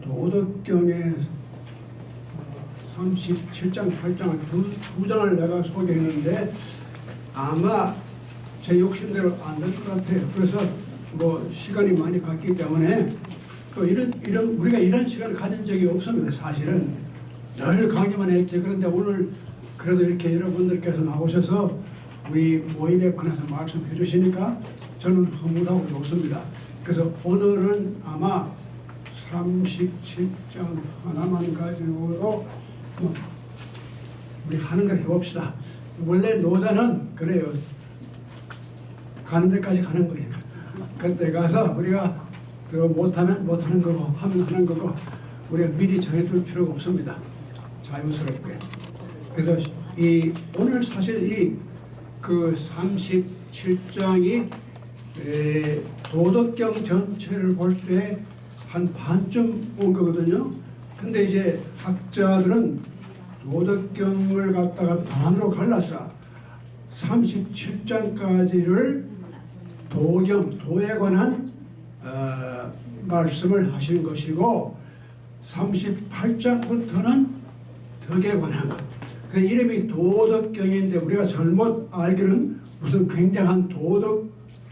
도덕경의 37장, 8장 두 장을 내가 소개했는데 아마 제 욕심대로 안 될 것 같아요. 그래서 뭐 시간이 많이 갔기 때문에 또 이런 우리가 이런 시간을 가진 적이 없습니다. 사실은 늘 강의만 했지. 그런데 오늘 그래도 이렇게 여러분들께서 나오셔서 우리 모임에 관해서 말씀해 주시니까 저는 흐뭇하고 좋습니다. 그래서 오늘은 아마 37장 하나만 가지고도 우리 하는 걸 해봅시다. 원래 노자는 그래요. 가는 데까지 가는 거예요. 그때 가서 우리가 못하면 못하는 거고 하면 하는 거고 우리가 미리 정해둘 필요가 없습니다. 자유스럽게. 그래서 오늘 사실 그 37장이 도덕경 전체를 볼 때 한 반쯤 온 거거든요. 근데 이제 학자들은 도덕경을 갖다가 반으로 갈라서 37장까지를 도경, 도에 관한 말씀을 하신 것이고 38장부터는 덕에 관한 것. 그 이름이 도덕경인데 우리가 잘못 알기는 무슨 굉장한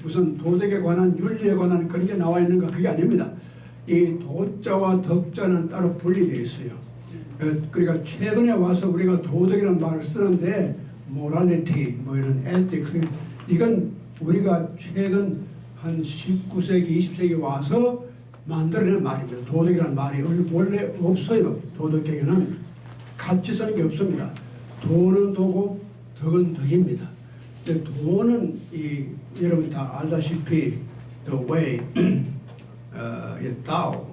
무슨 도덕에 관한 윤리에 관한 그런 게 나와 있는가 그게 아닙니다. 이 도자와 덕자는 따로 분리되어 있어요. 그러니까 최근에 와서 우리가 도덕이라는 말을 쓰는데 모랄리티, 뭐 이런 에틱스 이건 우리가 최근 한 19세기, 20세기 와서 만들어낸 말입니다. 도덕이라는 말이 원래 없어요. 도덕경에는 같이 쓰는 게 없습니다. 도는 도고 덕은 덕입니다. 근데 도는 여러분 다 알다시피 the way, 다오,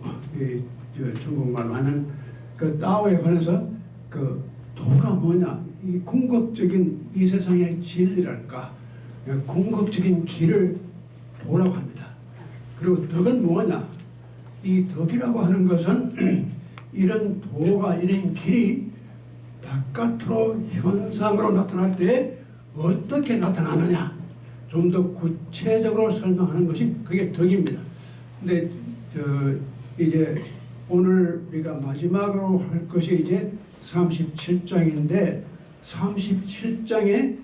중국말로 하는 그 다오에 관해서 그 도가 뭐냐, 이 궁극적인 이 세상의 진리랄까, 궁극적인 길을 도라고 합니다. 그리고 덕은 뭐냐, 이 덕이라고 하는 것은 이런 도가 이런 길이 바깥으로 현상으로 나타날 때 어떻게 나타나느냐 좀 더 구체적으로 설명하는 것이 그게 덕입니다. 근데 이제 오늘 우리가 마지막으로 할 것이 이제 37장인데 37장의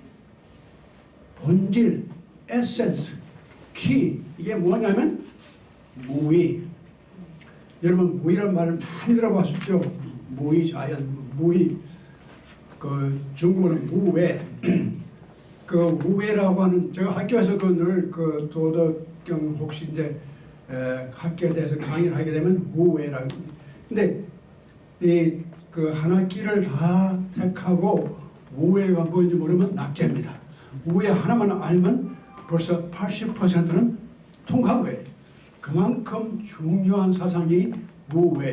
본질, 에센스, 키 이게 뭐냐면 무의. 여러분 무의라는 말을 많이 들어봤었죠. 무의 자연, 무의. 그 중국어는 무외. 그 무외라고 하는 제가 학교에서 늘 그 도덕경 혹시 이제 학교에 대해서 강의를 하게 되면 무외라고. 근데 그 한 학기를 다 택하고 무외가 뭔지 모르면 낙제입니다. 무외 하나만 알면 벌써 80%는 통과한 거예요. 그만큼 중요한 사상이 무외,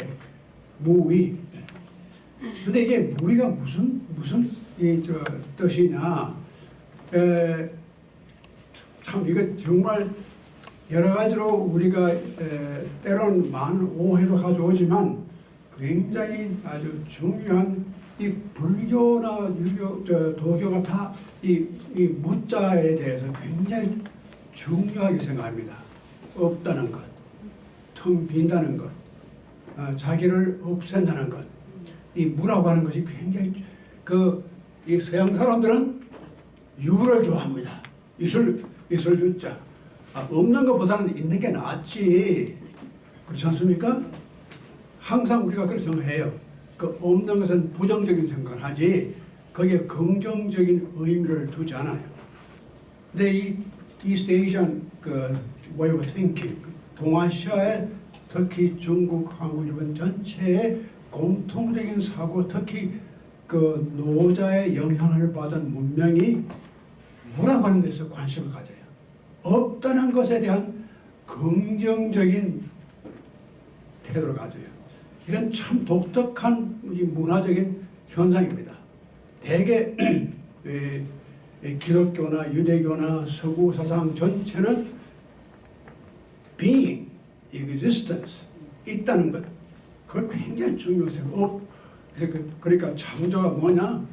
무의. 근데 이게 무의가 무슨 뜻이냐? 참 이거 정말 여러 가지로 우리가 때로는 많은 오해도 가져오지만 굉장히 아주 중요한 이 불교나 유교, 도교가 다 이 무자에 대해서 굉장히 중요하게 생각합니다. 없다는 것, 텅 빈다는 것, 자기를 없앤다는 것. 이 무라고 하는 것이 굉장히 이 서양 사람들은 유를 좋아합니다. 이슬 유자. 없는 것보다는 있는 게 낫지. 그렇지 않습니까? 항상 우리가 그렇게 생각해요. 그 없는 것은 부정적인 생각을 하지 거기에 긍정적인 의미를 두지 않아요. 근데 이 East Asian 그 way of thinking, 동아시아의 특히 중국, 한국, 일본 전체의 공통적인 사고, 특히 그 노자의 영향을 받은 문명이 뭐라고 하는 데서 관심을 가져요. 없다는 것에 대한 긍정적인 태도를 가져요. 이건 참 독특한 문화적인 현상입니다. 대개 기독교나 유대교나 서구 사상 전체는 being, existence, 있다는 것. 그걸 굉장히 중요해요. 그러니까 창조가 뭐냐?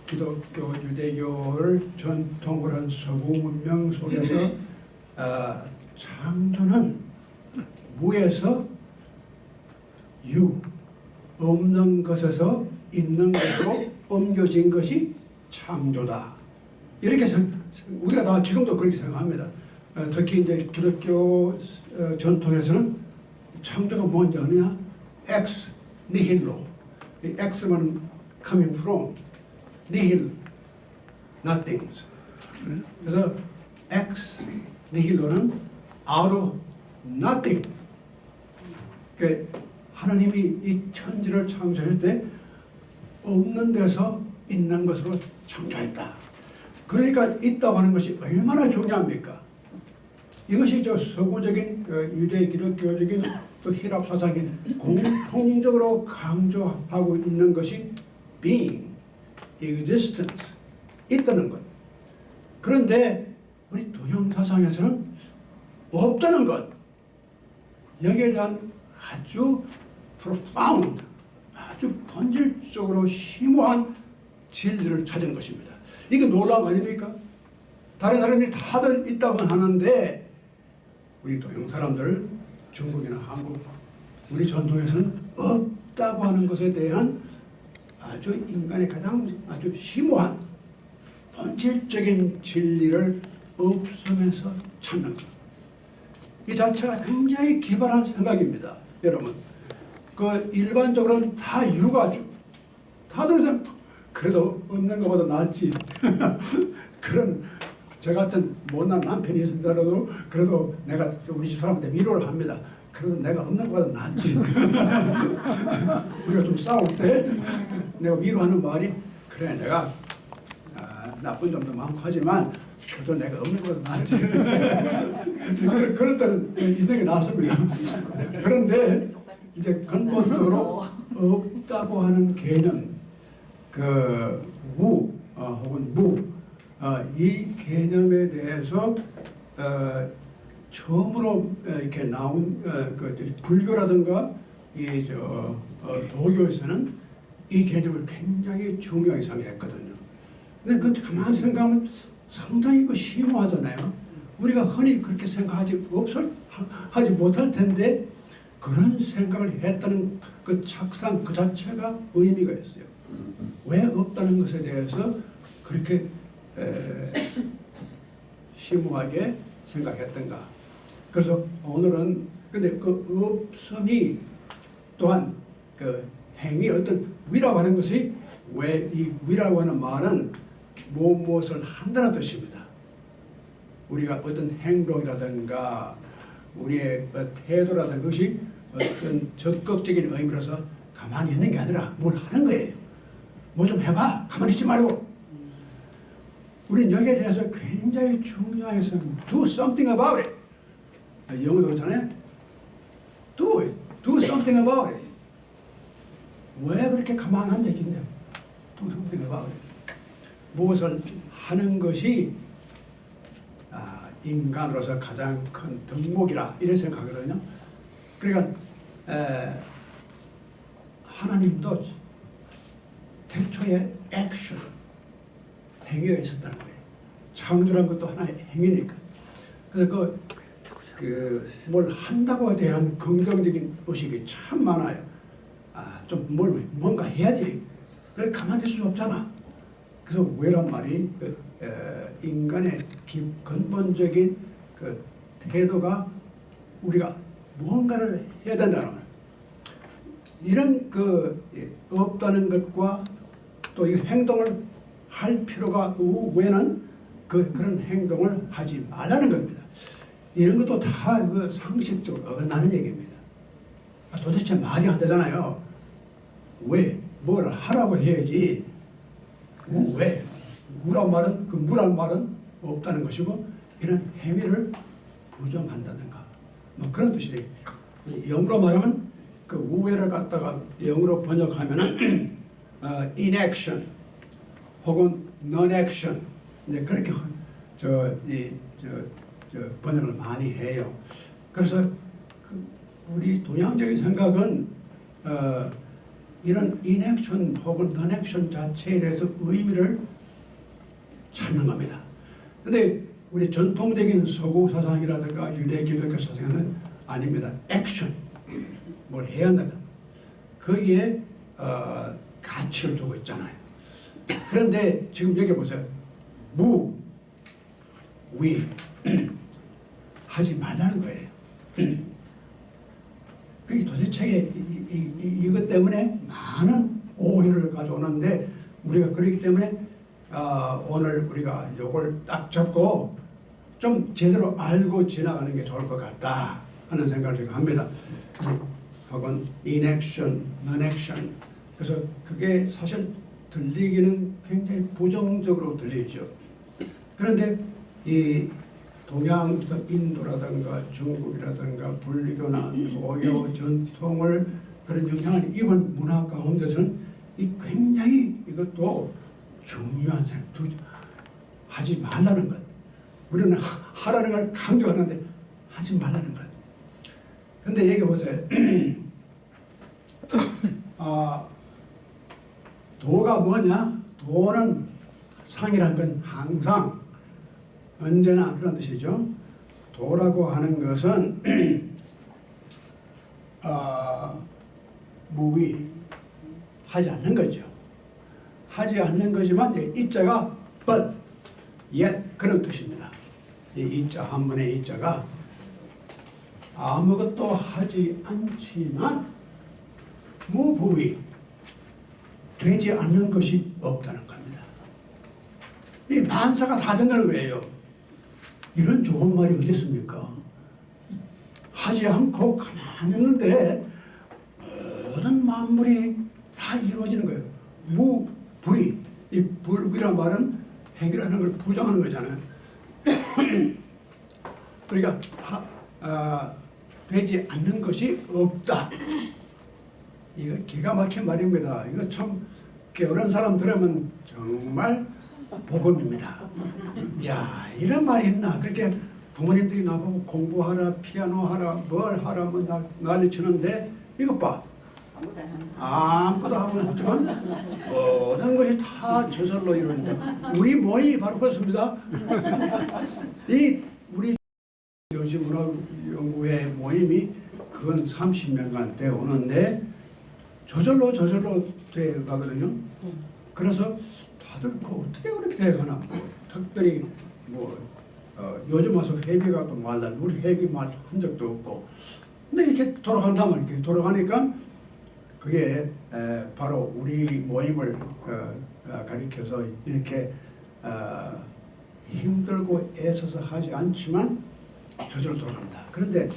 기독교, 유대교를 전통으로 한 서구 문명 속에서 창조는 무에서 유, 없는 것에서 있는 것으로 옮겨진 것이 창조다. 이렇게 우리가 다 지금도 그렇게 생각합니다. 특히 이제 기독교 전통에서는 창조가 뭔지 아느냐? ex nihilo. ex는 coming from, nihil, nothing. 그래서 ex nihilo는 out of nothing. 그러니까 하나님이 이 천지를 창조할 때 없는 데서 있는 것으로 창조했다. 그러니까 있다고 하는 것이 얼마나 중요합니까? 이것이 저 서구적인 유대 기독교적인 또 히랍 사상이 공통적으로 강조하고 있는 것이 being, existence, 있다는 것. 그런데 우리 동양 사상에서는 없다는 것. 여기에 대한 아주 profound, 아주 본질적으로 심오한 진리를 찾은 것입니다. 이게 놀라운 거 아닙니까? 다른 사람들이 다들 있다고 하는데 우리 동양 사람들, 중국이나 한국, 우리 전통에서는 없다고 하는 것에 대한 아주 인간의 가장 아주 심오한 본질적인 진리를 없음에서 찾는 것. 이 자체가 굉장히 기발한 생각입니다. 여러분, 그 일반적으로는 다 유가죠. 다들 그래도 없는 것보다 낫지. 그런 저 같은 못난 남편이 있습니다라도 그래도 내가 우리 집 사람한테 위로를 합니다. 그래도 내가 없는 것보다 낫지. 우리가 좀 싸울 때 내가 위로하는 말이 그래 내가 나쁜 점도 많고 하지만 그래도 내가 없는 것보다 낫지. 그럴 때는 있는 게 낫습니다. 그런데 이제 근본적으로 없다고 하는 개념, 그 무 혹은 무, 이 개념에 대해서 처음으로 이렇게 나온 그 불교라든가 이 도교에서는 이 개념을 굉장히 중요하게 생각했거든요. 근데 그 가만히 생각하면 상당히 그 심오하잖아요. 우리가 흔히 그렇게 생각하지 하지 못할 텐데 그런 생각을 했다는 그 착상 그 자체가 의미가 있어요. 왜 없다는 것에 대해서 그렇게 심오하게 생각했던가. 그래서 오늘은 근데 그 없음이 또한 그 행위 어떤 위라고 하는 것이 왜 이 위라고 하는 말은 무엇을 한다는 뜻입니다. 우리가 어떤 행동이라든가 우리의 태도라든가 것이 어떤 적극적인 의미로서 가만히 있는 게 아니라 뭘 하는 거예요. 뭐 좀 해봐. 가만히 있지 말고. 우리는 여기에 대해서 굉장히 중요하게 do something about it. 영어도 그렇잖아요. do it. do something about it. 왜 그렇게 가만히 앉아있겠냐. do something about it. 무엇을 하는 것이 인간으로서 가장 큰 덕목이라 이런 생각하거든요. 그러니까 하나님도 태초에 액션, 행위가 있었다는 거예요. 창조란 것도 하나의 행위니까. 그래서 뭘 한다고에 대한 긍정적인 의식이 참 많아요. 좀 뭔가 해야지. 그래 가만히 있을 수 없잖아. 그래서 왜란 말이 인간의 근본적인 그 태도가 우리가 무언가를 해야 된다는 거예요. 이런 없다는 것과 또 이 행동을 할 필요가 외에는 그런 행동을 하지 말라는 겁니다. 이런 것도 다 상식적으로 어긋나는 얘기입니다. 도대체 말이 안 되잖아요. 왜? 뭘 하라고 해야지. 왜? 무란 말은 무란 말은 없다는 것이고 이런 행위를 부정한다든가 뭐 그런 뜻이에요. 영어로 말하면 그 우회를 갖다가 영어로 번역하면은 inaction 혹은 non-action 이제 그렇게 번역을 많이 해요. 그래서 우리 동양적인 생각은 이런 inaction 혹은 non-action 자체에 대해서 의미를 찾는 겁니다. 근데 우리 전통적인 서구 사상이라든가 유대 기독교 사상은 아닙니다. 액션, 뭘 해야 한다는 거기에 가치를 두고 있잖아요. 그런데 지금 여기 보세요. 무, 위 하지 말라는 거예요. 그게 도대체 이것 때문에 많은 오해를 가져오는데 우리가 그렇기 때문에 오늘 우리가 요걸 딱 잡고 좀 제대로 알고 지나가는 게 좋을 것 같다 하는 생각을 제가 합니다. 혹은 inaction, non-action. 그래서 그게 사실 들리기는 굉장히 부정적으로 들리죠. 그런데 이 동양, 인도라든가 중국이라든가 불교나 고유 전통을 그런 영향을 입은 문화 가운데서는 이 굉장히 이것도 중요한 생각, 하지 말라는 것. 우리는 하라는 걸 강조하는데 하지 말라는 것. 근데 여기 보세요. 도가 뭐냐? 도는 상이란 건 항상 언제나 그런 뜻이죠. 도라고 하는 것은 무위 하지 않는 거죠. 하지 않는 거지만 이자가 but, yet 그런 뜻입니다. 이 이자 한문의 이자가 아무것도 하지 않지만 무부위 되지 않는 것이 없다는 겁니다. 이 만사가 다 된다는 거예요. 이런 좋은 말이 어디 있습니까? 하지 않고 가만히 있는데 모든 만물이 다 이루어지는 거예요. 무불이, 이 불이란 말은 해결하는 걸 부정하는 거잖아요. 그러니까 되지 않는 것이 없다. 이거 기가 막힌 말입니다. 이거 참 게으른 사람 들으면 정말 복음입니다. 야, 이런 말이 있나? 그렇게 부모님들이 나보고 공부하라, 피아노 하라, 뭘 하라, 뭐 난리 치는데 이것 봐. 아무것도 하면 하지만 모든 것이 다 저절로 이루어진다. 우리 모임이 바로 그렇습니다. 이 우리 여시문화연구회 모임이 그건 30년간 되어 오는데 저절로 돼 가거든요. 그래서 다들 어떻게 그렇게 돼가나. 특별히 요즘 와서 회비가 또 말라. 우리 회비 말 한 적도 없고. 근데 이렇게 돌아간단 말이에요. 돌아가니까 그게 바로 우리 모임을 가리켜서 이렇게 힘들고 애써서 하지 않지만 저절로 돌아간다. 그런데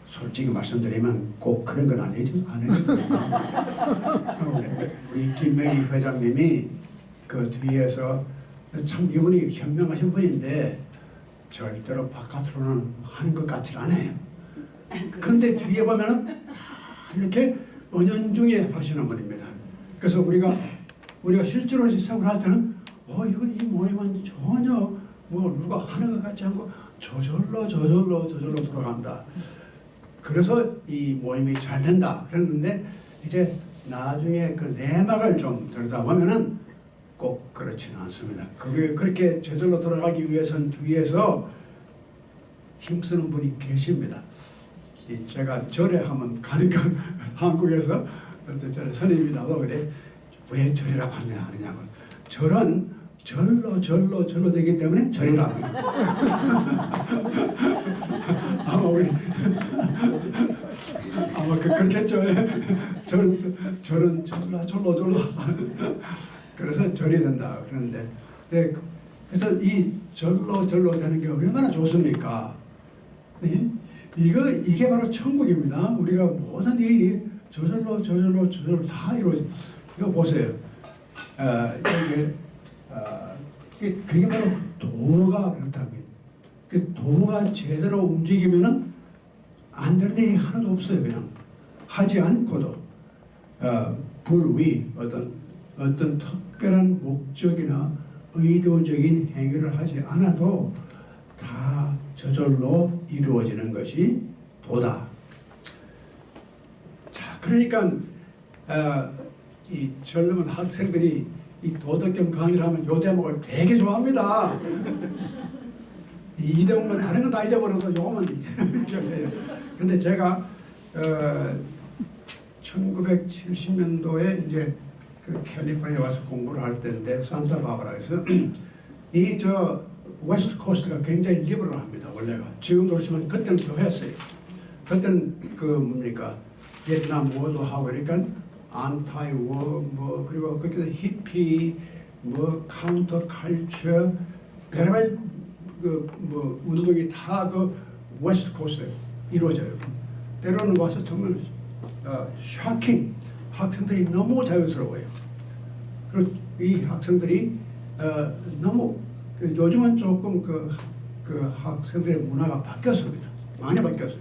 솔직히 말씀드리면 꼭 그런 건 아니죠. 우리 김명희 회장님이 그 뒤에서 참 이분이 현명하신 분인데 절대로 바깥으로는 하는 것 같지 않아요. 그런데 뒤에 보면은 이렇게 은연중에 하시는 분입니다. 그래서 우리가 실제로 생활할 때는 이 모임은 전혀 누가 하는 것 같지 않고 저절로 돌아간다. 그래서 이 모임이 잘 된다 그랬는데 이제 나중에 그 내막을 좀 들여다보면은 꼭 그렇지는 않습니다. 그게 그렇게 저절로 돌아가기 위해서는 뒤에서 힘쓰는 분이 계십니다. 제가 절에 하면 가니까 한국에서 어떤 절에 스님이 나와 그래. 왜 절이라고 하느냐고. 절은 절로 되기 때문에 절이라고. 아마 그렇겠죠. 절은 절로. 그래서 절이 된다. 그런데 그래서 이 절로 되는 게 얼마나 좋습니까? 이게 바로 천국입니다. 우리가 모든 일이 저절로 다 이루어져. 이거 보세요. 그게 바로 도가 그렇다면. 그 도가 제대로 움직이면은 안 되는 일이 하나도 없어요. 그냥 하지 않고도 불위 어떤 특별한 목적이나 의도적인 행위를 하지 않아도 다 저절로 이루어지는 것이 도다. 자, 그러니까 이 젊은 학생들이 이 도덕경 강의를 하면 요 대목을 되게 좋아합니다. 이대목만 다른 건 다 잊어버려도 요거만 기억해요. 근데 제가 1970년도에 이제 그 캘리포니아에 와서 공부를 할 때인데 산타바바라에서 이 저 웨스트 코스트가 굉장히 리버럴합니다. 원래가 지금도 그렇지만 그때는 더 했어요. 그때는 그 뭡니까 베트남 워도 하고 그러니까 안타이 워 그리고 거기서 히피 카운터 컬처 별의별 그 운동이 다 그 웨스트 코스트에 이루어져요. 때로는 와서 정말 쇼킹 학생들이 너무 자유스러워요. 그리고 이 학생들이 너무 요즘은 조금 그 학생들의 문화가 바뀌었습니다. 많이 바뀌었어요.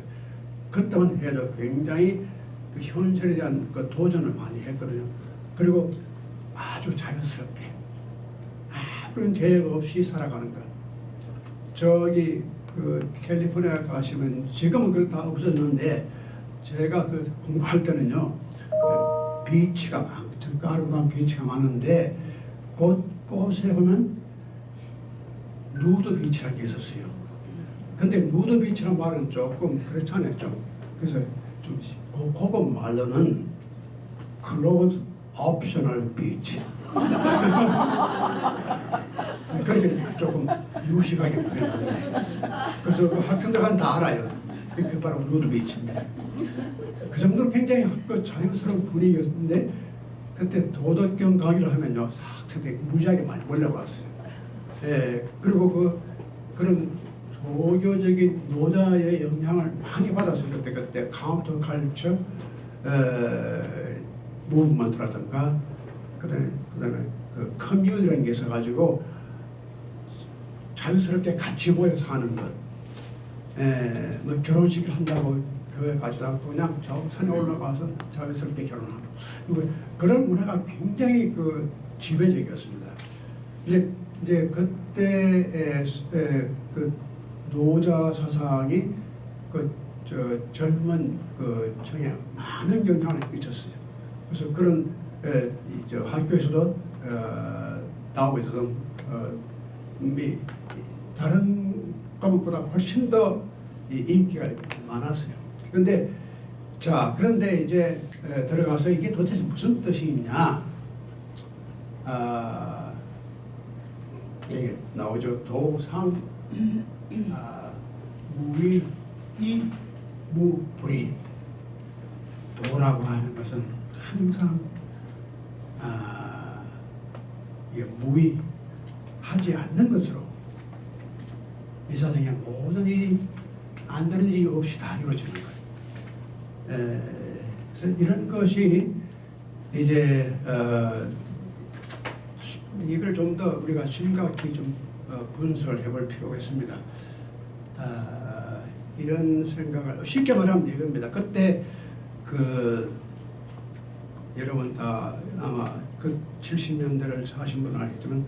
그때만 해도 굉장히 그 현실에 대한 그 도전을 많이 했거든요. 그리고 아주 자연스럽게 아무런 제약 없이 살아가는 것. 저기 그 캘리포니아 가시면 지금은 그 다 없어졌는데 제가 그 공부할 때는요 비치가 많죠. 아름다운 비치가 많은데 곳곳에 보면 누드 비치라는 게 있었어요. 근데 누드 비치란 말은 조금 그렇잖아요. 좀 그래서 좀 고급 말로는 closed optional beach. 그렇게 조금 유식하게 표현합니다. 그래서 그 학생들은 다 알아요. 그게 바로 누드 비치인데 그 정도로 굉장히 그 자연스러운 분위기였는데 그때 도덕경 강의를 하면요 학생들이 무지하게 많이 몰려왔어요. 예, 그리고 그런 소교적인 노자의 영향을 많이 받았어요. 그때 카운터 컬처 무브먼트라든가 그다음에 그 커뮤니티라는 게 있어가지고 자연스럽게 같이 모여 사는 것. 뭐 결혼식을 한다고 교회 가지도 않고 그냥 저 산에 올라가서 자연스럽게 결혼하고 그런 문화가 굉장히 그 지배적이었습니다. 이제 그때 그 노자 사상이 젊은 그 청에 많은 영향을 미쳤어요. 그래서 그런 저 학교에서도 다오이즘 다른 과목보다 훨씬 더 인기가 많았어요. 그런데 이제 들어가서 이게 도대체 무슨 뜻이 있냐? 이게 나오죠. 도상 무위 무불이. 도라고 하는 것은 항상 이게 무위하지 않는 것으로 이 세상에 모든 일이 안 되는 일이 없이 다 이루어지는 거예요. 그래서 이런 것이 이제 이걸 좀 더 우리가 심각히 좀 분석을 해볼 필요가 있습니다. 이런 생각을 쉽게 말하면 이겁니다. 그때 여러분 아마 그 70년대를 사신 분은 알겠지만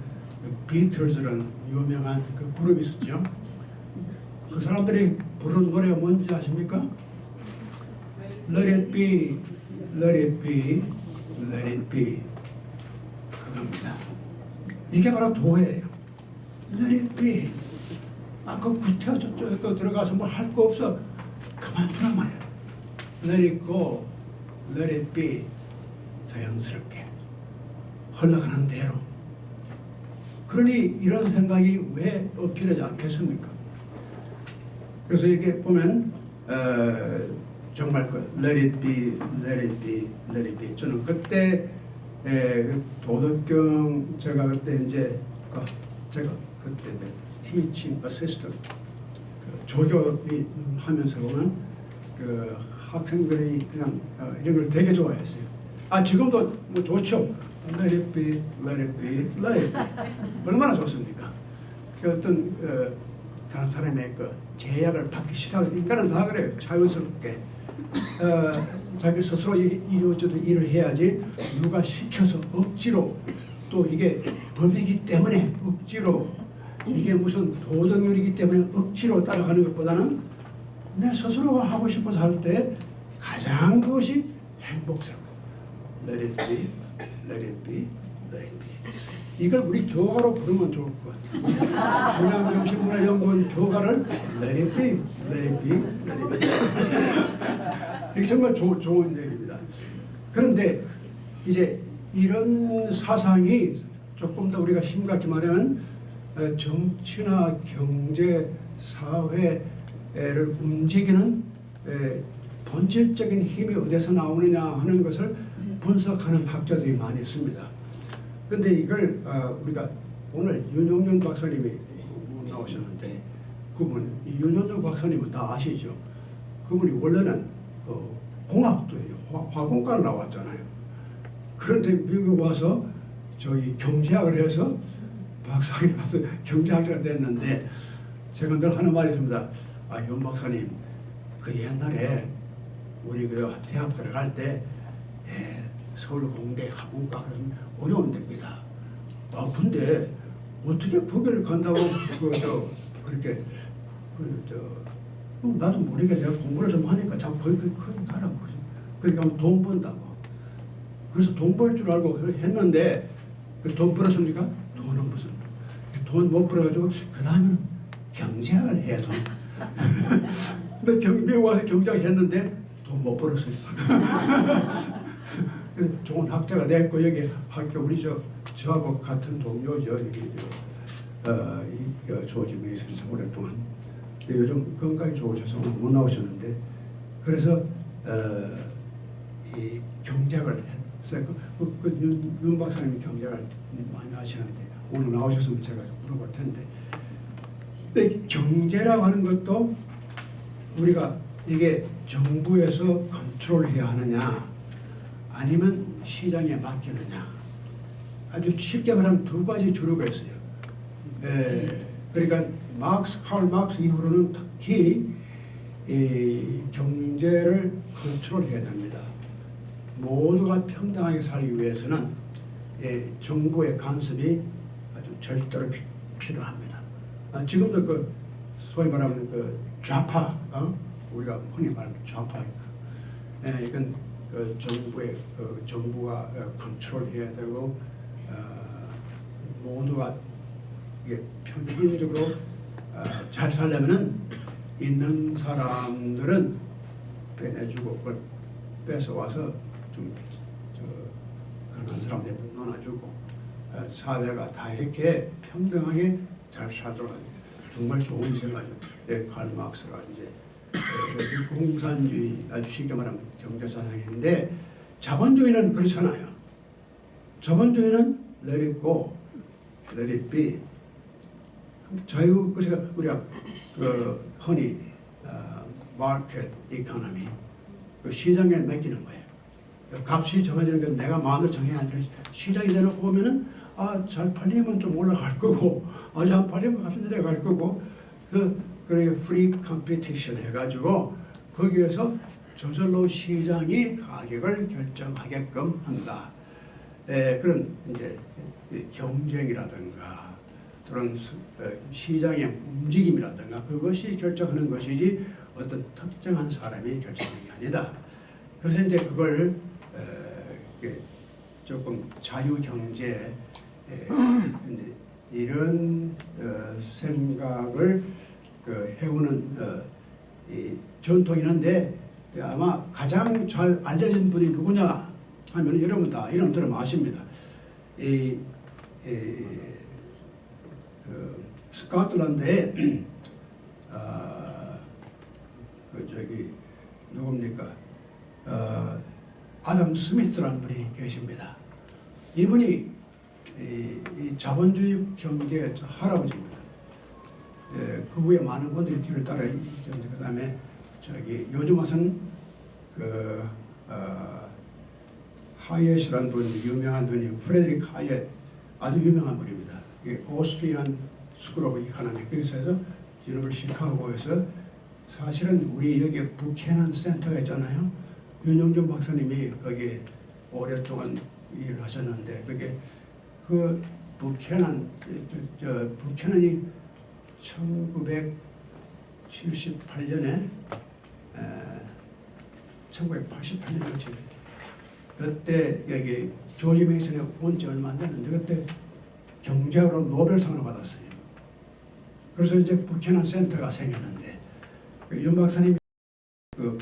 비틀즈라는 유명한 그 그룹이 있었죠. 그 사람들이 부르는 노래가 뭔지 아십니까? Let it be, let it be, let it be. 그겁니다. 이게 바로 도예요. Let it be. 그 구태여 저쪽에 들어가서 뭐 할 거 없어. 그만두란 말이야. Let it go, let it be. 자연스럽게 흘러가는 대로. 그러니 이런 생각이 왜 어필하지 않겠습니까? 그래서 이게 보면 정말 let it be, let it be, let it be. 저는 그때 도덕경 제가 그때 이제 제가 그때 teaching assistant 조교이 하면서 보면 그 학생들이 그냥 이런 걸 되게 좋아했어요. 지금도 뭐 좋죠. Let it be, let it be, let it be. 얼마나 좋습니까? 그 어떤 다른 사람의 그 제약을 받기 싫어하는 인간은 다 그래요. 자유스럽게 자기 스스로 이루어져도 일을 해야지 누가 시켜서 억지로 또 이게 법이기 때문에 억지로 이게 무슨 도덕률이기 때문에 억지로 따라가는 것보다는 내 스스로 하고 싶어서 할 때 가장 그것이 행복스러워요. Let it be, let it be, 이걸 우리 교가로 부르면 좋을 것 같아요. 동양정신문화연구원 교가를 Let it be, let it be, let it be. 이게 정말 좋은 얘기입니다. 그런데 이제 이런 사상이 조금 더 우리가 심각히 말하면 정치나 경제, 사회를 움직이는 본질적인 힘이 어디서 나오느냐 하는 것을 분석하는 학자들이 많이 있습니다. 그런데 이걸 우리가 오늘 윤용준 박사님이 나오셨는데 그분 윤용준 박사님은 다 아시죠? 그분이 원래는 공학도 화공과를 나왔잖아요. 그런데 미국 와서 저희 경제학을 해서 박사학위 가서 경제학자가 됐는데 제가 늘 하는 말이 있습니다. 윤 박사님 그 옛날에 우리 그 대학 들어갈 때 서울공대 화공과 어려운 데입니다. 근데 어떻게 거기를 간다고 그렇게 나도 모르게 내가 공부를 좀 하니까 자꾸 거기 가라고 그러니까 돈 번다고. 그래서 돈 벌 줄 알고 했는데 돈 벌었습니까? 돈은 무슨 돈 못 벌어가지고 그 다음에는 경제학을 해야 돈. 근데 미국 와서 경제학 했는데 돈 못 벌었어요. 좋은 학자가 됐고 여기 학교 우리 저하고 같은 동료죠. 여기 조지명이 있어서 오랫동안. 근데 요즘 건강이 좋으셔서 못 나오셨는데 그래서 이 경제학을 했어요. 윤 박사님이 경제학을 많이 하시는데 오늘 나오셨으면 제가 물어볼 텐데. 근데 경제라고 하는 것도 우리가 이게 정부에서 컨트롤해야 하느냐 아니면 시장에 맡기느냐. 아주 쉽게 말하면 두 가지 주류가 있어요. 그러니까 칼 막스 이후로는 특히 이 경제를 컨트롤해야 됩니다. 모두가 평등하게 살기 위해서는 정부의 간섭이 아주 절대로 필요합니다. 지금도 그 소위 말하면 그 좌파, 우리가 흔히 말하는 좌파, 이건 정부가 컨트롤해야 되고 모두가 이게 평균적으로 잘 살려면은 있는 사람들은 빼내주고 그걸 뺏어와서 좀 그런 사람들 나눠주고 사회가 다 이렇게 평등하게 잘 살도록 정말 좋은 생각이죠. 칼 막스가 이제 공산주의 아주 쉽게 말하면 경제사상인데 자본주의는 그렇잖아요. 자본주의는 let it go, let it be. 자유 그래서 우리가 흔히 마켓 이코노미 시장에 맡기는 거예요. 값이 정해지는 건 내가 마음대로 정해야 아니라 시장이 내놓고 보면은 잘 팔리면 좀 올라갈 거고 아주 안 팔리면 값이 내려갈 거고 그래 프리 컴피티션 해가지고 거기에서 저절로 시장이 가격을 결정하게끔 한다. 그런 이제 경쟁이라든가 그런 시장의 움직임이라든가 그것이 결정하는 것이지 어떤 특정한 사람이 결정하는 게 아니다. 그래서 이제 그걸 조금 자유경제 이제 이런 생각을 해오는 이 전통이 있는데 아마 가장 잘 알려진 분이 누구냐 하면 여러분 다 이름 들으면 아십니다. 스코틀랜드에 누굽니까? 아담 스미스라는 분이 계십니다. 이분이 이 자본주의 경제의 할아버지입니다. 그 후에 많은 분들이 뒤를 따라 그 다음에 요즘 와서는 하이엣이라는 분이 유명한 분이 프레드릭 하이엣 아주 유명한 분입니다. 오스트리안 스쿨 오브 이코노믹 그래서 유니버시티 시카고에서 사실은 우리 여기 부캐넌 센터가 있잖아요. 윤용준 박사님이 거기 오랫동안 일을 하셨는데 그게 그 부캐넌이 1978년에 1988년에 그때 여기 조지 메이슨에 온 지 얼마 안 됐는데 그때 경제학으로 노벨상을 받았어요. 그래서 이제 부캐넌 센터가 생겼는데 윤 박사님이 그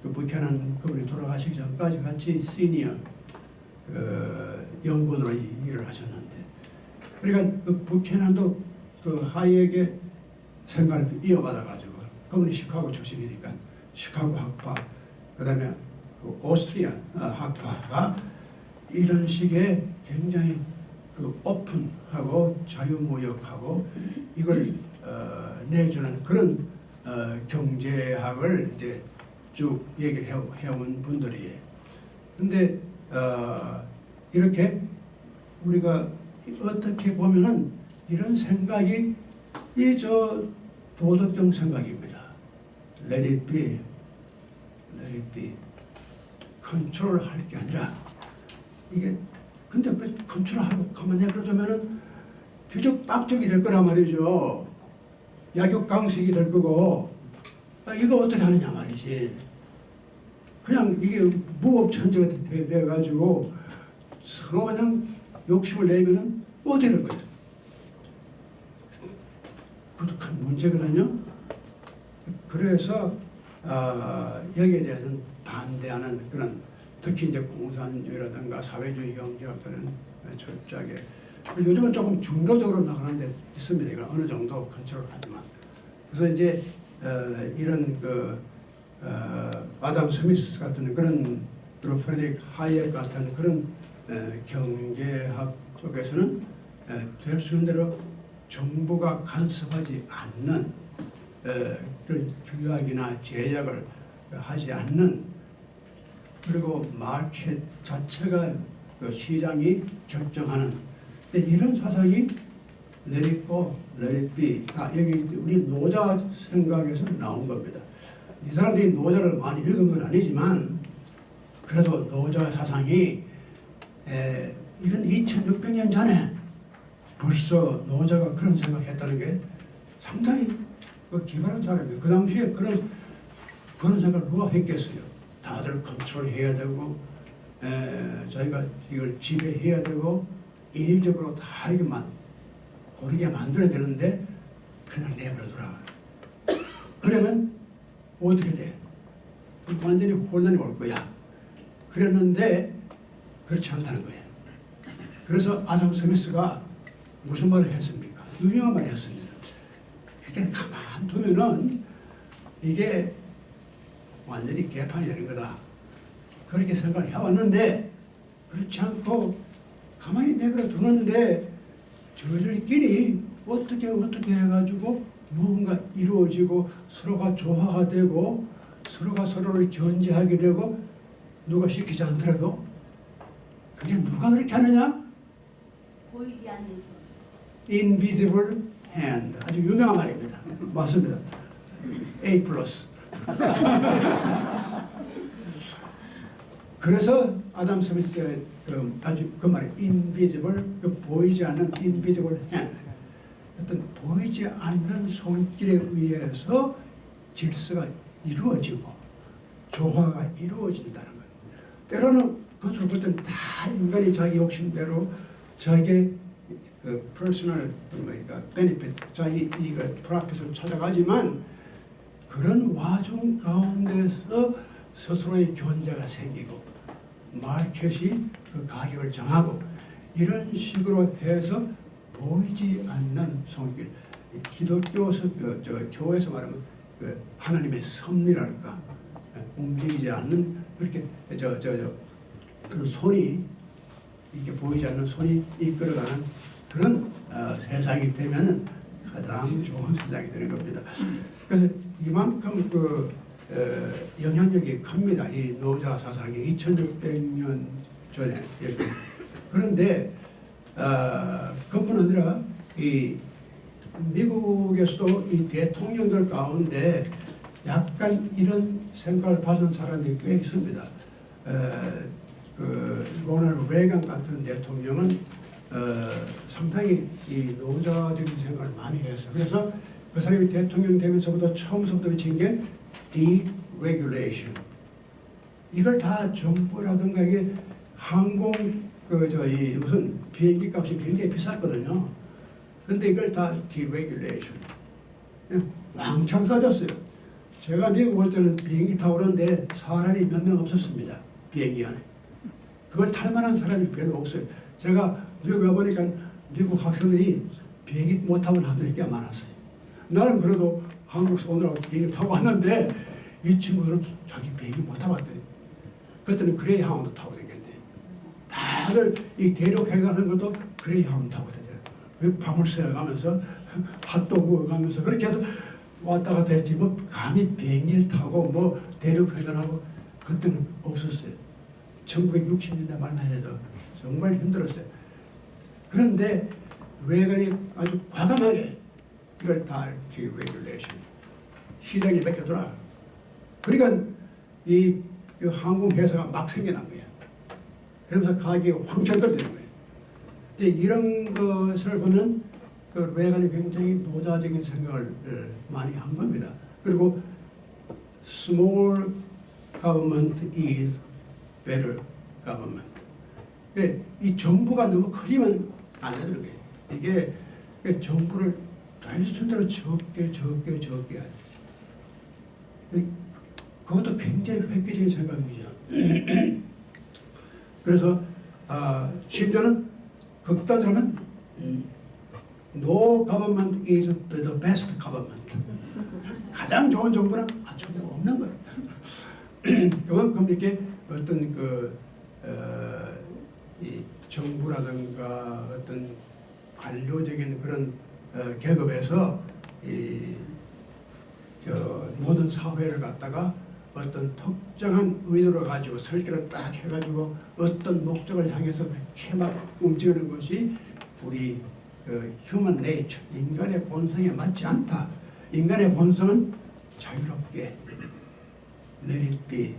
부캐넌 그분이 돌아가시기 전까지 같이 시니어 연구원으로 일을 하셨는데, 그러니까 그 부캐넌도 그 하이에게 생각을 이어받아가지고, 그분이 시카고 출신이니까 시카고 학파, 그다음에 그 오스트리안 학파가 이런 식의 굉장히 그 오픈하고 자유무역하고 이걸 내주는 그런 경제학을 이제 쭉 얘기를 해온 분들이에요. 근데 이렇게 우리가 어떻게 보면은 이런 생각이 저 도덕적 생각입니다. Let it be, let it be. 컨트롤할 게 아니라 이게 근데 그 컨트롤하고 가만 내버려두면은 뒤죽박죽이 될 거란 말이죠. 약육강식이 될 거고, 이거 어떻게 하느냐 말이지. 그냥 이게 무법천지가 돼가지고 서로 그냥 욕심을 내면은 어떻게 될 거예요. 그것도 큰 문제거든요. 그래서 여기에 대해서는 반대하는 그런, 특히 이제 공산주의라든가 사회주의 경제학들은 철저하게, 요즘은 조금 중도적으로 나가는 데 있습니다. 이건 어느 정도 컨트롤을 하지만. 그래서 이제 이런 아담 스미스 같은 그런, 그리고 프레드릭 하이에크 같은 그런 경제학 쪽에서는 될 수 있는 대로 정부가 간섭하지 않는 그런 규약이나 제약을 하지 않는, 그리고 마켓 자체가 그 시장이 결정하는 이런 사상이 let it go, let it be, 다 여기 우리 노자 생각에서 나온 겁니다. 이 사람들이 노자를 많이 읽은 건 아니지만 그래도 노자 사상이 이건 2600년 전에 벌써 노자가 그런 생각했다는 게 상당히 기발한 사람이에요. 그 당시에 그런 생각을 누가 했겠어요. 다들 컨트롤해야 되고, 자기가 이걸 지배해야 되고, 인위적으로 다 이게만 고르게 만들어야 되는데 그냥 내버려두라. 그러면 어떻게 돼? 완전히 혼란이 올 거야. 그랬는데 그렇지 않다는 거예요. 그래서 아담 스미스가 무슨 말을 했습니까? 유명한 말을 했습니다. 그게 가만 두면은 이게 완전히 개판이 되는 거다. 그렇게 생각을 해왔는데, 그렇지 않고 가만히 내버려 두는데 저들끼리 어떻게 해가지고 무언가 이루어지고 서로가 조화가 되고 서로가 서로를 견제하게 되고, 누가 시키지 않더라도 그게 누가 그렇게 하느냐? 보이지 않는 손. Invisible hand. 아주 유명한 말입니다. 맞습니다. A+. 그래서 아담 스미스의 아주 그 말이 invisible, 보이지 않는 invisible hand. 어떤 보이지 않는 손길에 의해서 질서가 이루어지고 조화가 이루어진다는 거예요. 때로는 겉으로 볼 때는 다 인간이 자기 욕심대로 자기 그 퍼스널 베니핏, 자기 이익을 프라핏을 찾아가지만, 그런 와중 가운데서 스스로의 견제가 생기고 마켓이 그 가격을 정하고 이런 식으로 해서 보이지 않는 손길, 기독교 교회에서 말하면 그 하나님의 섭리랄까, 움직이지 않는 그렇게 그 손이, 이게 보이지 않는 손이 이끌어가는 그런 세상이 되면은 가장 좋은 세상이 되는 겁니다. 그래서 이만큼 영향력이 큽니다. 이 노자 사상이 2600년 전에. 그런데 그뿐 아니라 이 미국에서도 이 대통령들 가운데 약간 이런 생각을 받은 사람이 꽤 있습니다. 그 로널드 레이건 같은 대통령은 상당히 이 노자적인 생각을 많이 했어요. 그래서 그 사람이 대통령 되면서부터 처음부터 외친 게 deregulation. 이걸 다 정부라든가 이게 항공 이 무슨 비행기 값이 굉장히 비쌌거든요. 그런데 이걸 다 디레귤레이션 왕창 싸졌어요. 제가 미국 올 때는 비행기 타고 오는데 사람이 몇 명 없었습니다. 비행기 안에. 그걸 탈 만한 사람이 별로 없어요. 제가 미국 가보니까 미국 학생들이 비행기 못 타고 나들이 꽤 많았어요. 나는 그래도 한국에서 오느라고 비행기 타고 왔는데 이 친구들은 자기 비행기 못 타봤대. 그때는 그레이하운드 타고 다녔는데 다들 이 대륙 횡단하는 것도 그레이하운드 타고 다녔어요. 밤을 새어가면서 핫도그 먹으면서 그렇게 해서 왔다 갔다 했지 뭐 감히 비행기를 타고 뭐 대륙 횡단하고 그때는 없었어요. 1960년대 말만 해도 정말 힘들었어요. 그런데 레이건이 아주 과감하게 이걸 다 디레귤레이션 시장이 뺏겨더라. 그러니까 이 항공 회사가 막 생겨난 거예요. 그러면서 가격이 황천 떨어지는 거예요. 이제 이런 것을 보면 그 레이건이 굉장히 노자적인 생각을 많이 한 겁니다. 그리고 small government is better government. 이 정부가 너무 커지면 안 되는 거예요. 이게 정부를 단순대로 적게 해야 그것도 굉장히 획기적인 생각이죠. 그래서 심지어는 극단으로 하면 No government is the best government. 가장 좋은 정부는 정부가 없는 거예요. 그만큼 이렇게 어떤 이 정부라든가 어떤 관료적인 그런 계급에서 모든 사회를 갖다가 어떤 특정한 의도를 가지고 설계를 딱 해가지고 어떤 목적을 향해서 이렇게 막 움직이는 것이 우리 휴먼 네이처, 인간의 본성에 맞지 않다. 인간의 본성은 자유롭게 let it be,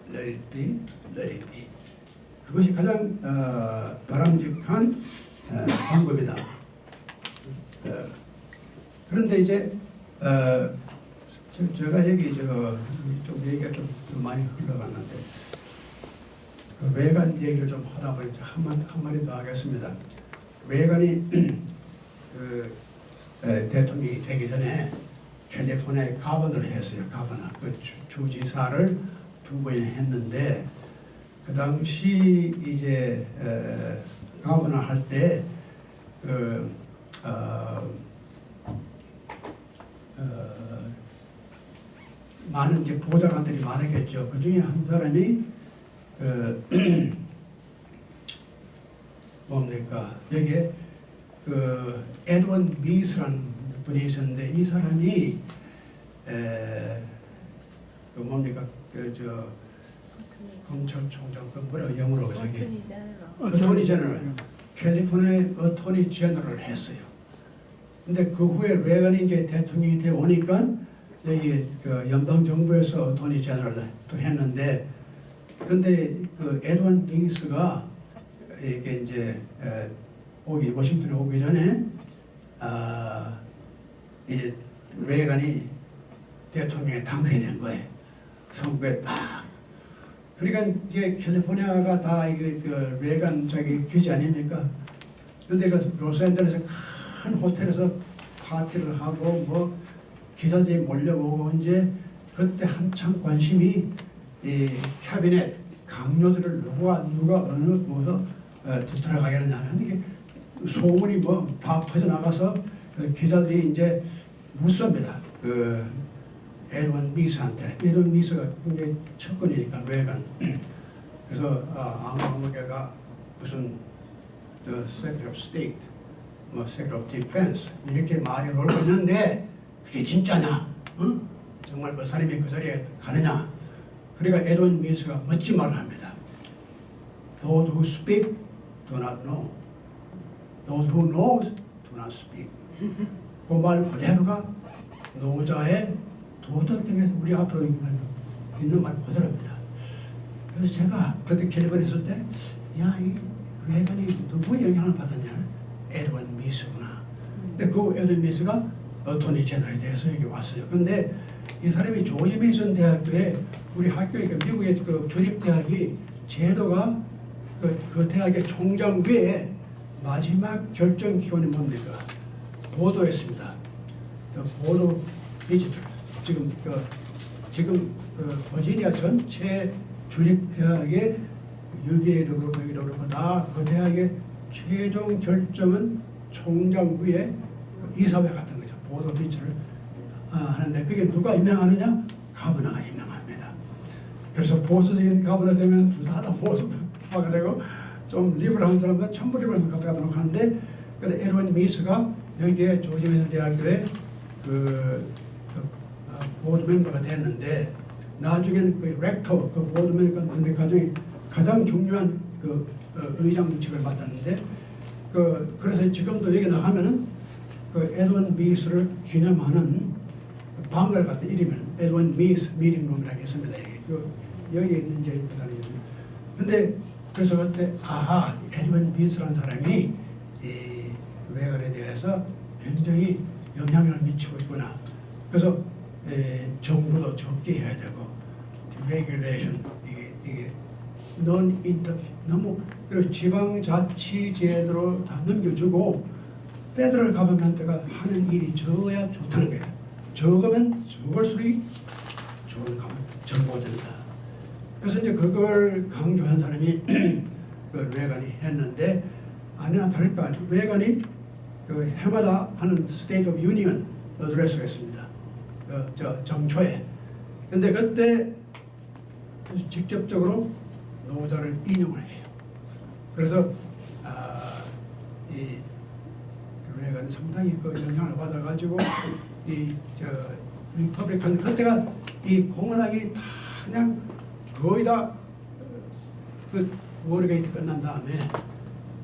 let it be, let it be. 그것이 가장 바람직한 방법이다. 그런데 이제 제가 여기 좀 얘기가 좀 많이 흘러갔는데 그 레이건 얘기를 좀 하다 보니 한 마디 더 하겠습니다. 레이건이 대통령이 되기 전에 캘리포니아에 가버너를 했어요. 가버너 그 주지사를 2번이나 했는데 그 당시 이제 가버너 할 때 많은 이제 보좌관들이 많았겠죠. 그 중에 한 사람이 뭡니까 여기에 에드원 미스라는 분이 있었는데 이 사람이 뭡니까 검찰총장 뭐라고 영어로 저기 어토니 제너럴 캘리포니아 어토니 제너럴 했어요. 근데 그 후에 레이건이 이제 대통령이 되어 오니까 여기 연방 정부에서 어토니 제너럴을 또 했는데 그런데 에드원 미스가 이게 이제 워싱턴에 오기 전에 이제 레이건이 대통령에 당선이 된 거예요. 선거에 딱. 그러니까 이제 캘리포니아가 다 이게 레이건 기지 아닙니까? 그런데 로스앤젤레스 큰 호텔에서 파티를 하고 뭐 기자들이 몰려오고 이제 그때 한참 관심이 이 캐비넷 강요들을 누가 어느 곳으로 들어가겠느냐 하는 게 소문이 뭐 다 퍼져나가서 기자들이 이제 묻습니다. 에드원 미스한테. 에드원 미스가 굉장히 척근이니까 레이건. 그래서 아무개가 무슨 Secretary of State, 뭐 Secretary of Defense 이렇게 말이 돌고 있는데 그게 진짜냐? 정말 그 사람이 그 자리에 가느냐? 그러니까 에드원 미스가 멋진 말을 합니다. Those who speak do not know. Those who know do not speak. 그 말 그대로가 노자의 도덕경에서 우리 앞으로 있는 말 그대로입니다. 그래서 제가 그때 캘리포니아에 있을 때 이 레이건이 누구의 영향을 받았냐? 에드원 미스구나. 근데 그 에드원 미스가 어토니 제너럴이 돼서 여기 왔어요. 근데 이 사람이 조지 메이슨 대학교에 우리 학교에 그 미국의 그 주립대학이 제도가 그 대학의 총장 외에 마지막 결정 기관이 뭡니까? 보도했습니다. 보도 디지털 지금 버지니아 전체 주립대학의 UVA도 그렇고 여기도 그렇고 다 그 대학의 최종 결정은 총장 위에 이사회 같은 거죠. 보도 디지털을 하는데 그게 누가 임명하느냐? 가버너가 임명합니다. 그래서 보수적인 가버너 되면 둘 다 보수화가 되고 좀 리버럴한 사람들은 전부 리버럴 갖다 놓고 하는데 근데 에드원 미스가 여기에 조지 메이슨 대학교에 보드 멤버가 됐는데 나중에는 그 렉터 그 보드 멤버가 가장 중요한 그 의장직을 맡았는데 그래서 지금도 여기 나가면은 그 에드원 미스를 기념하는 방을 갖다 이름을 에드원 미스 미팅룸이라고 했습니다. 여기 있는 게 있다는 거죠. 근데 그래서 그때 에드원 미스라는 사람이 이 외관에 대해서 굉장히 영향을 미치고 있구나. 그래서 정부도 적게 해야 되고 레귤레이션 이게 non interference 너무 그리고 지방자치제도로 다 넘겨주고 페더럴 가버먼트가 하는 일이 적어야 좋다는 거예요. 적으면 적을수록 좋은 정보가 된다. 그래서 이제 그걸 강조한 사람이 그 레간이 했는데 아니나 다를까 레간이 그 해마다 하는 스테이트 오브 유니언 어드레스가 있습니다. 정초에. 근데 그때 직접적으로 노자를 인용을 해요. 그래서 이 레간이 상당히 그 영향을 받아가지고 리퍼블리칸 그때가 이 공화당이 다 그냥 거의 다 그 워터게이트 끝난 다음에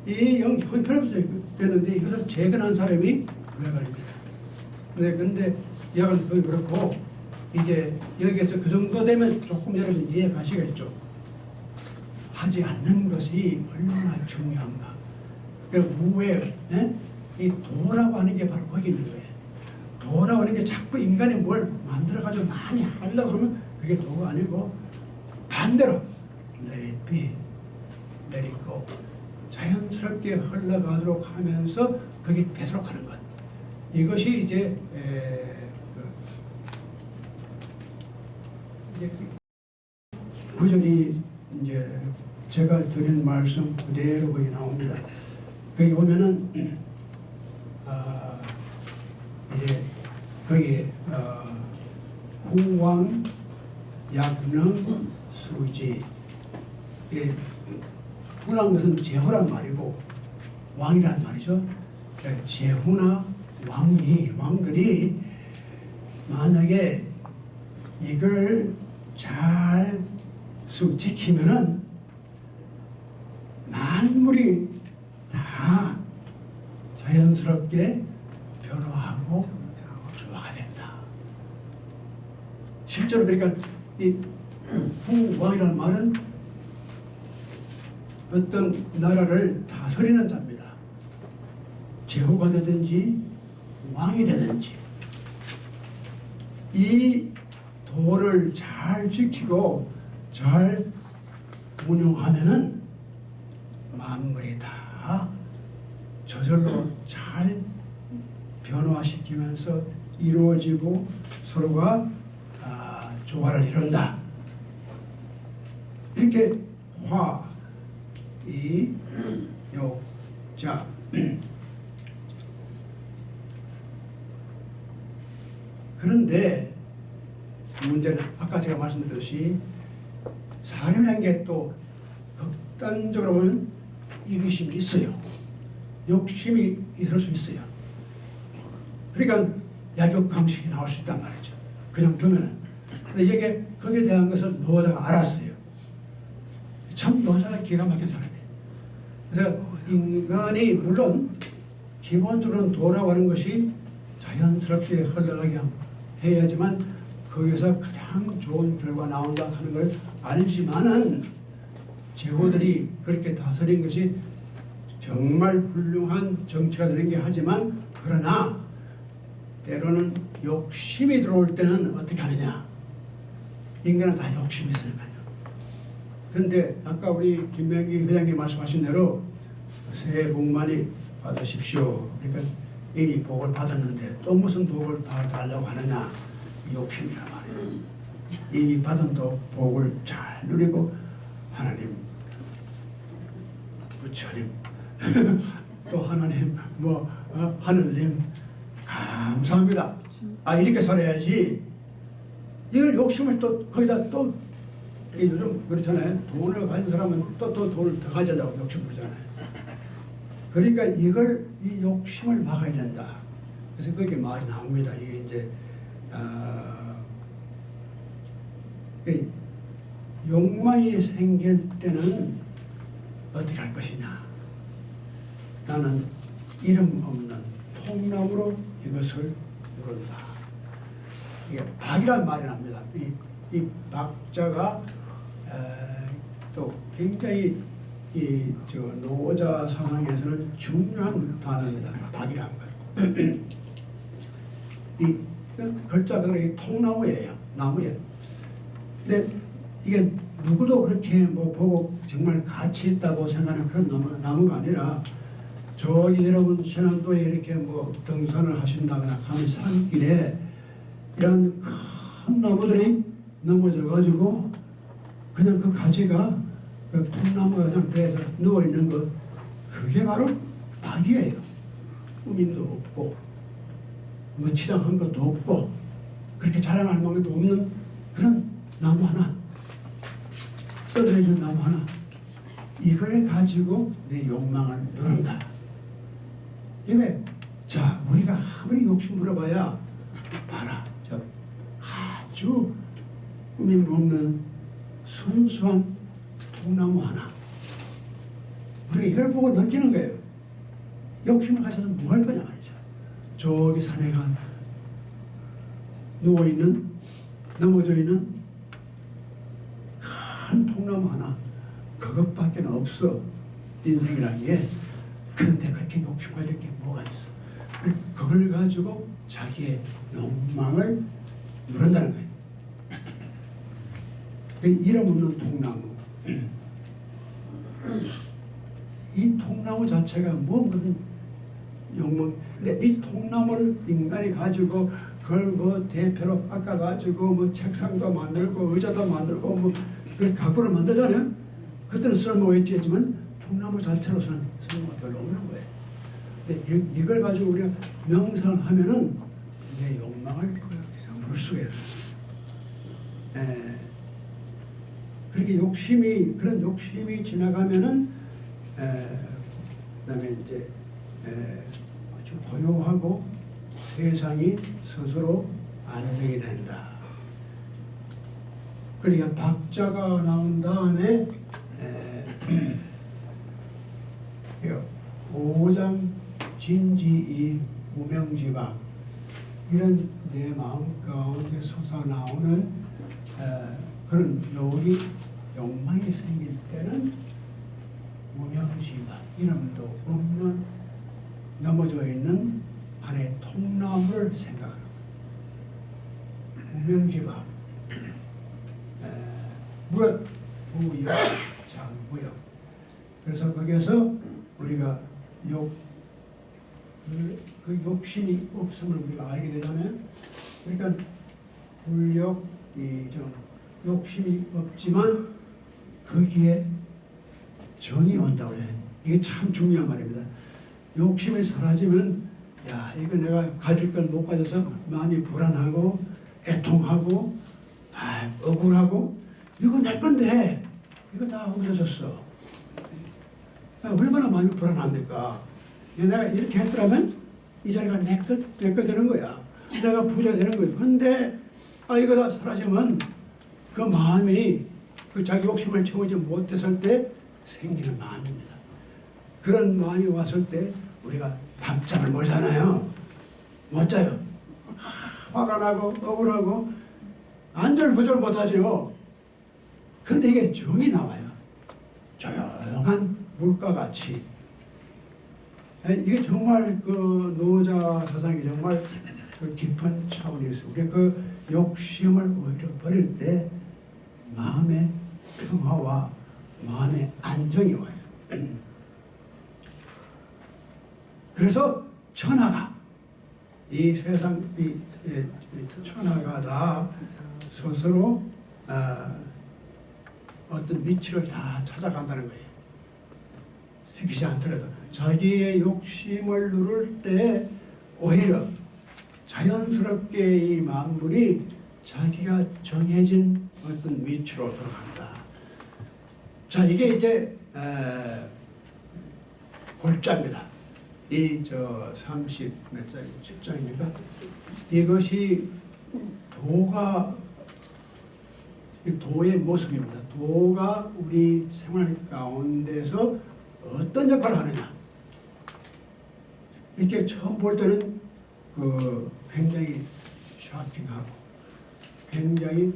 이 형편없이 되는데 이것을 재건한 사람이 레간입니다. 근데 여간 또 그렇고 이제 여기에서 그 정도 되면 조금 여러분 이해 가시겠죠. 하지 않는 것이 얼마나 중요한가. 그 무에 이 도라고 하는 게 바로 거기 있는 거예요. 도라고 하는 게 자꾸 인간이 뭘 만들어가지고 많이 하려고 하면 그게 도가 아니고 반대로 let it be, let it go. 자연스럽게 흘러가도록 하면서 그게 되도록 하는 것. 이것이 이제 구절이 이제 제가 드린 말씀 그대로 거기 나옵니다. 거기 보면은 이제 거기 후왕 약능 수지 후란 것은 제후란 말이고 왕이란 말이죠. 제후나 왕들이 만약에 이걸 잘 지키면은 만물이 다 자연스럽게 변화하고 조화가 된다. 실제로 그러니까 이 후왕이라는 말은 어떤 나라를 다스리는 자입니다. 제후가 되든지 왕이 되든지 이 도를 잘 지키고 잘 운용하면은 만물이 다 저절로 잘 변화시키면서 이루어지고 서로가 조화를 이룬다. 이렇게 화, 이, 요, 자 그런데 문제는 아까 제가 말씀드렸듯이 사람이라는 게 또 극단적으로 보면 이기심이 있어요. 욕심이 있을 수 있어요. 그러니까 약육강식이 나올 수 있단 말이죠. 그냥 두면은. 근데 이게 거기에 대한 것을 노자가 알았어요. 참 노자가 기가 막힌 사람이에요. 그래서 인간이 물론 기본적으로는 도라고 하는 것이 자연스럽게 흘러가게 해야지만 거기서 가장 좋은 결과 나온다 하는 걸 알지만은 제후들이 그렇게 다스린 것이 정말 훌륭한 정치가 되는 게 하지만 그러나 때로는 욕심이 들어올 때는 어떻게 하느냐? 인간은 다 욕심이 있으는 거예요. 그런데 아까 우리 김명기 회장님 말씀하신 대로 새해 복 많이 받으십시오. 그러니까 이미 복을 받았는데 또 무슨 복을 달라고 하느냐? 욕심이란 말이에요. 이미 받은 또 복을 잘 누리고 하나님, 부처님, 또 하나님, 하늘님 감사합니다. 이렇게 살아야지. 이걸 욕심을 또 거기다 또 요즘 그렇잖아요. 돈을 가진 사람은 또 돈을 더 가지려고 욕심 부리잖아요. 그러니까 이 욕심을 막아야 된다. 그래서 그게 말이 나옵니다. 이게 이제 욕망이 생길 때는 어떻게 할 것이냐. 나는 이름 없는 통나무로 이것을 누른다. 이게 박이란 말이 납니다. 이 박자가 또 굉장히 노자 상황에서는 중요한 단어입니다. 박이라는 것. 이 글자가 통나무예요. 나무예요. 근데 이게 누구도 그렇게 보고 정말 가치 있다고 생각하는 그런 나무가 아니라 저기 여러분 신안도에 이렇게 등산을 하신다거나 가는 산길에 이런 큰 나무들이 넘어져 가지고 그냥 그 가지가 그 통나무가 그냥 배에서 누워 있는 것, 그게 바로 박이에요. 꾸밈도 없고 치장한 것도 없고 그렇게 자랑할 만큼도 없는 그런 나무 하나, 썰어 있는 나무 하나, 이걸 가지고 내 욕망을 누른다. 이게 자, 우리가 아무리 욕심 부려봐야 봐라, 저 아주 꾸밈 없는 순수한 통나무 하나, 우리가 이걸 보고 느끼는 거예요. 욕심을 가져서 뭐 할 거냐 말이죠. 저기 산에가 누워있는, 넘어져 있는 큰 통나무 하나, 그것밖에 없어, 인생이라는 게. 그런데 그렇게 욕심 가질 게 뭐가 있어? 그걸 가지고 자기의 욕망을 누른다는 거예요. 이름 없는 통나무. 이 통나무 자체가 무슨 욕망? 근데 이 통나무를 인간이 가지고 그걸 대패로 깎아가지고 책상도 만들고 의자도 만들고 그 가구를 만들잖아요. 그때는 쓸모가 있지만 통나무 자체로서는 쓸모가 별로 없는 거예요. 근데 이걸 가지고 우리가 명상을 하면은 내 욕망을 볼 수가 있어요. 그렇게 그런 욕심이 지나가면은 그다음에 이제 아주 고요하고 세상이 스스로 안정이 된다. 그러니까 박자가 나온 다음에 오장 진지이 무명지박, 이런 내 마음 가운데 솟아나오는 그런 욕망이 생길 때는 무명지박, 이름도 없는 넘어져 있는 하나의 통나무를 생각하는 거예요. 무명지박, 무엇, 무역, 장무역. 그래서 거기에서 우리가 그 욕심이 없음을 우리가 알게 되자면, 그러니까 불욕, 욕심이 없지만 거기에 정이 온다고 해요. 이게 참 중요한 말입니다. 욕심이 사라지면, 야, 이거 내가 가질 걸 못 가져서 마음이 불안하고 애통하고 억울하고, 이거 내 건데 이거 다 없어졌어. 얼마나 마음이 불안합니까? 내가 이렇게 했더라면 이 자리가 내 것 되는 거야. 내가 부자 되는 거야. 근데 이거 다 사라지면 그 마음이 그 자기 욕심을 채우지 못했을 때 생기는 마음입니다. 그런 마음이 왔을 때 우리가 밤잠을 못 자잖아요. 못 자요. 화가 나고 억울하고 안절부절 못하죠. 그런데 이게 정이 나와요. 조용한 물가같이. 이게 정말 그 노자 사상이 정말 그 깊은 차원에서 우리가 그 욕심을 오히려 버릴 때 마음의 평화와 마음의 안정이 와요. 그래서 천하가 이 세상 이 천하가 다 스스로 어떤 위치를 다 찾아간다는 거예요. 시키지 않더라도 자기의 욕심을 누를 때 오히려 자연스럽게 이 만물이 자기가 정해진 어떤 위치로 돌아간다. 자, 이게 이제 골자입니다. 이 30 몇 장, 7장입니까? 이것이 도의 모습입니다. 도가 우리 생활 가운데서 어떤 역할을 하느냐. 이렇게 처음 볼 때는 굉장히 쇼킹하고 굉장히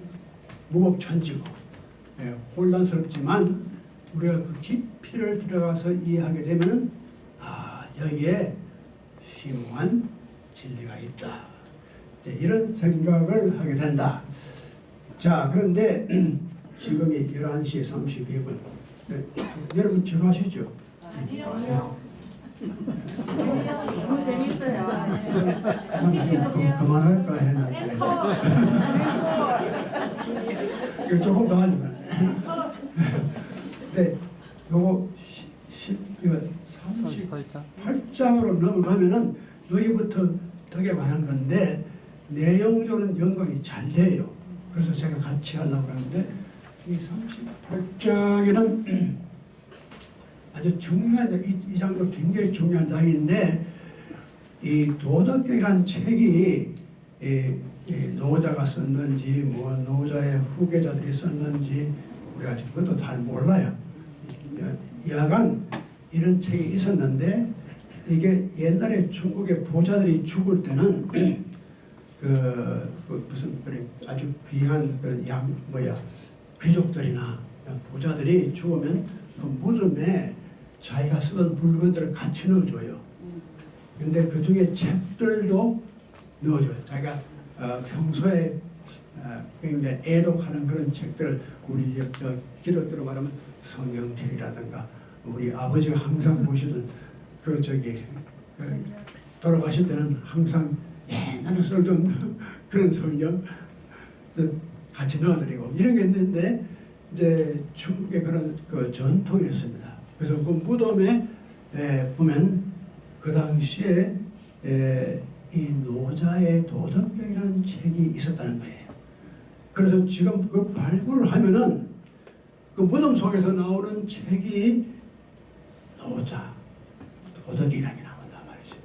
무법천지고 혼란스럽지만 우리가 그 깊이를 들어가서 이해하게 되면은 여기에 심오한 진리가 있다. 이런 생각을 하게 된다. 자, 그런데 지금이 11시 32분. 여러분 지루하시죠? 아니요. 너무 재밌어요. 그만할까 했는데 이거 조금 더 하죠. 네, 요거 38장으로 넘어가면은 여기부터 덕에 관한 건데 내용적으로는 연관이 잘 돼요. 그래서 제가 같이 하려고 하는데 이 38장에는 아주 중요한 이 장도 굉장히 중요한 장인데 이 도덕경이라는 책이 노자가 썼는지 뭐 노자의 후계자들이 썼는지 우리가 그것도 잘 몰라요. 여하간 이런 책이 있었는데 이게 옛날에 중국의 부자들이 죽을 때는 무슨 아주 귀한 귀족들이나 부자들이 죽으면 그 무덤에 자기가 쓰던 물건들을 같이 넣어줘요. 근데 그 중에 책들도 넣어줘요. 자기가 평소에 굉장히 애독하는 그런 책들, 우리 기독교로 말하면 성경책이라든가 우리 아버지가 항상 보시던 돌아가실 때는 항상 옛날에 쓰던 그런 성경 같이 넣어드리고 이런 게 있는데 이제 중국의 그런 전통이 있습니다. 그래서 그 무덤에 보면 그 당시에 이 노자의 도덕경이라는 책이 있었다는 거예요. 그래서 지금 그 발굴을 하면은 그 무덤 속에서 나오는 책이 노자 도덕경이라는 게 나온단 말이죠.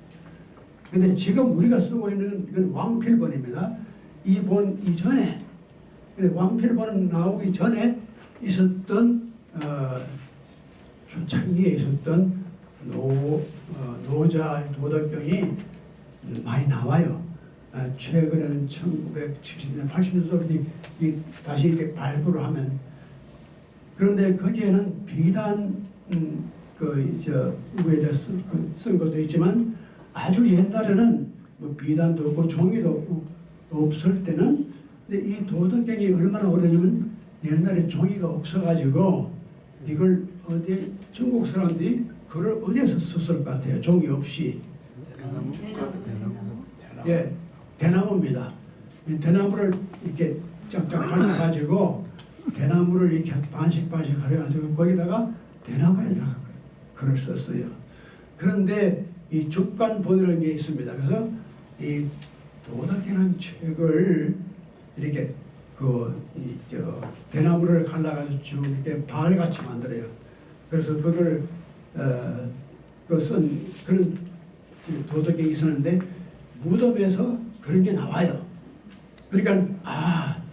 근데 지금 우리가 쓰고 있는 이건 왕필본입니다. 이 본 이전에 왕필본 나오기 전에 있었던 초창기에 있었던 노자 도덕경이 많이 나와요. 최근에는 1970년, 80년대 다시 이렇게 발굴을 하면 그런데 거기에는 비단 위에다 쓴 것도 있지만 아주 옛날에는 뭐 비단도 없고 종이도 없을 때는 근데 이 도덕경이 얼마나 오래냐면 옛날에 종이가 없어가지고 이걸 어디 중국 사람들이 그걸 어디에서 썼을 것 같아요. 종이 없이. 예, 대나무입니다. 이 대나무를 이렇게 쫙쫙 갈라가지고 대나무를 이렇게 반씩 가려가지고 거기다가 대나무에다가 글을 썼어요. 그런데 이 죽간본이라는 게 있습니다. 그래서 이 도덕이라는 책을 이렇게 대나무를 갈라가지고 쭉 이렇게 발같이 만들어요. 그래서 그걸 쓴 그런 도덕경이 있었는데 무덤에서 그런 게 나와요. 그러니까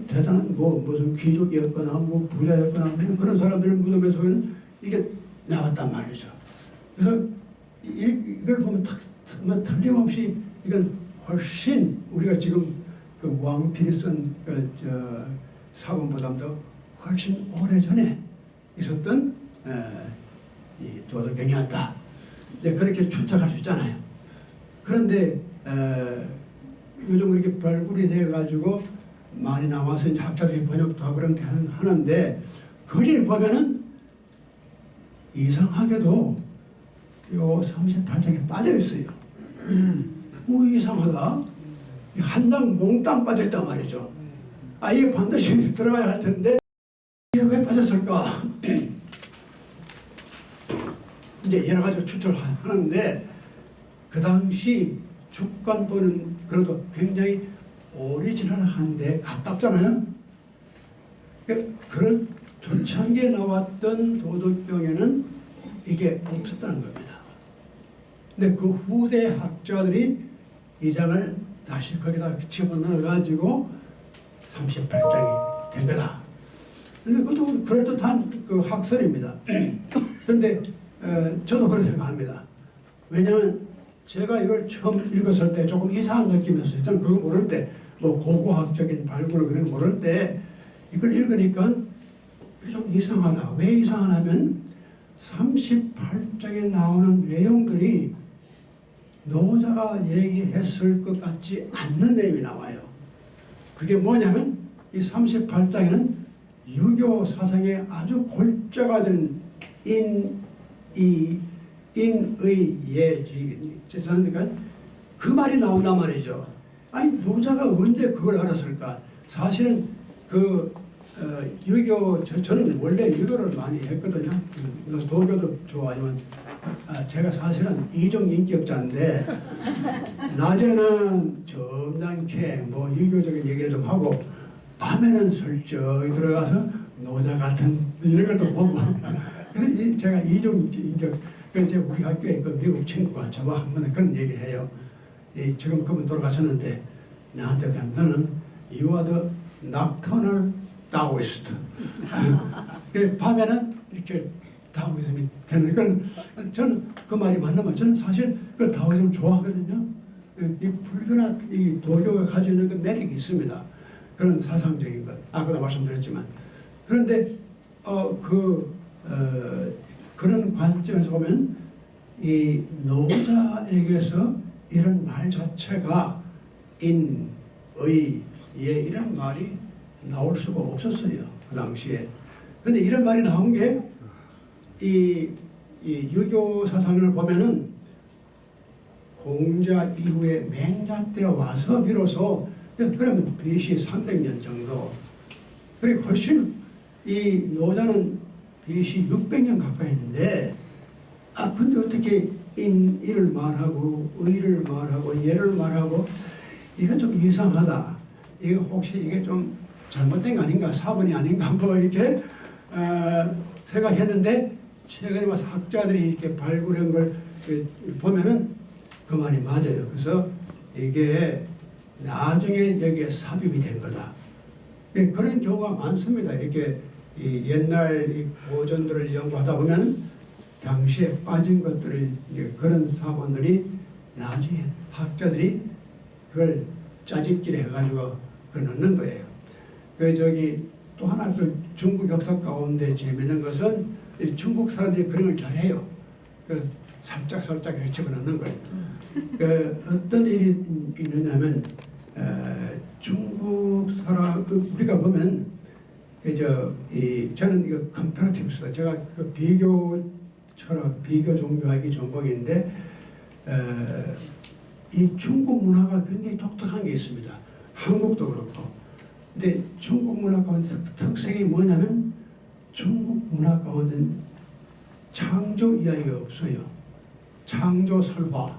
대단한 무슨 귀족이었거나 부자였거나 그런 사람들 무덤에서는 이게 나왔단 말이죠. 그래서 이걸 보면 틀림없이 이건 훨씬 우리가 지금 그 왕필이 쓴 사본보다도 훨씬 오래전에 있었던 이 도덕경이었다. 이제 그렇게 추측할 수 있잖아요. 그런데 요즘 이렇게 발굴이 돼가지고 많이 나와서 이제 학자들이 번역도 하고 그런 데 하는데 거기를 보면은 이상하게도 요 38장에 빠져 있어요. 뭐 이상하다. 한 장 몽땅 빠져 있단 말이죠. 이게 반드시 들어가야 할 텐데 이게 왜 빠졌을까? 이제 여러 가지 추측을 하는데 그 당시 주권보는 그래도 굉장히 오리지널한데 가깝잖아요. 그런 초창기에 나왔던 도덕경에는 이게 없었다는 겁니다. 근데 그 후대 학자들이 이 장을 다시 거기다 집어넣어 가지고 38장이 된 거다. 근데 그것도 그럴듯한 그 학설입니다. 그런데 저도 그렇게 생각합니다. 왜냐하면 제가 이걸 처음 읽었을 때 조금 이상한 느낌이었어요. 저는 그거 모를 때, 뭐 고고학적인 발굴을 그런 거 모를 때 이걸 읽으니까 좀 이상하다. 왜 이상하냐면 38장에 나오는 내용들이 노자가 얘기했을 것 같지 않는 내용이 나와요. 그게 뭐냐면 이 38장에는 유교 사상에 아주 골자가 되는 인의 예지니까 그 말이 나온단 말이죠. 아니 노자가 언제 그걸 알았을까? 사실은 유교 저는 원래 유교를 많이 했거든요. 도교도 좋아하지만 제가 사실은 이중인격자인데 낮에는 점잖게 뭐 유교적인 얘기를 좀 하고 밤에는 슬쩍 들어가서 노자 같은 이런 걸 또 보고 그래서 제가 이중인격. 그래서 우리 학교에 그 미국 친구가 저와 한 번에 그런 얘기를 해요. 지금 그분 돌아가셨는데 나한테 너는 You are the nocturnal Taoist. 밤에는 이렇게 다오이즘이 되는 건 저는 그 말이 맞나면 저는 사실 그 다오이즘 좋아하거든요. 이 불교나 이 도교가 가지고 있는 그 매력이 있습니다. 그런 사상적인 것. 아까도 말씀드렸지만 그런데 그런 관점에서 보면 이 노자에게서 이런 말 자체가 인, 의, 예 이런 말이 나올 수가 없었어요. 그 당시에. 그런데 이런 말이 나온 게 이 유교 사상을 보면은 공자 이후에 맹자 때 와서 비로소 그러면 BC 300년 정도 그리고 훨씬 이 노자는 BC 600년 가까이 했는데 근데 어떻게 인을 말하고 의를 말하고 예를 말하고 이건 좀 이상하다. 이게 혹시 이게 좀 잘못된 거 아닌가 사본이 아닌가 뭐 이렇게 생각했는데 최근에 와서 학자들이 이렇게 발굴한 걸 보면은 그 말이 맞아요. 그래서 이게 나중에 여기에 삽입이 된 거다. 그런 경우가 많습니다. 이렇게 이 옛날 이 고전들을 연구하다 보면 당시에 빠진 것들을 그런 사본들이 나중에 학자들이 그걸 짜집기를 해가지고 그걸 넣는 거예요. 또 하나 그 중국 역사 가운데 재미있는 것은 이 중국 사람들이 그런 걸 잘해요. 살짝 집어넣는 거예요. 어떤 일이 있느냐면 중국 사람 우리가 보면 저는 이거 컴퍼러티브스 제가 그 비교 철학 비교 종교학이 전공인데 이 중국 문화가 굉장히 독특한 게 있습니다. 한국도 그렇고. 근데 중국 문화 가운데 특색이 뭐냐면 중국 문화 가운데 창조 이야기가 없어요. 창조 설화,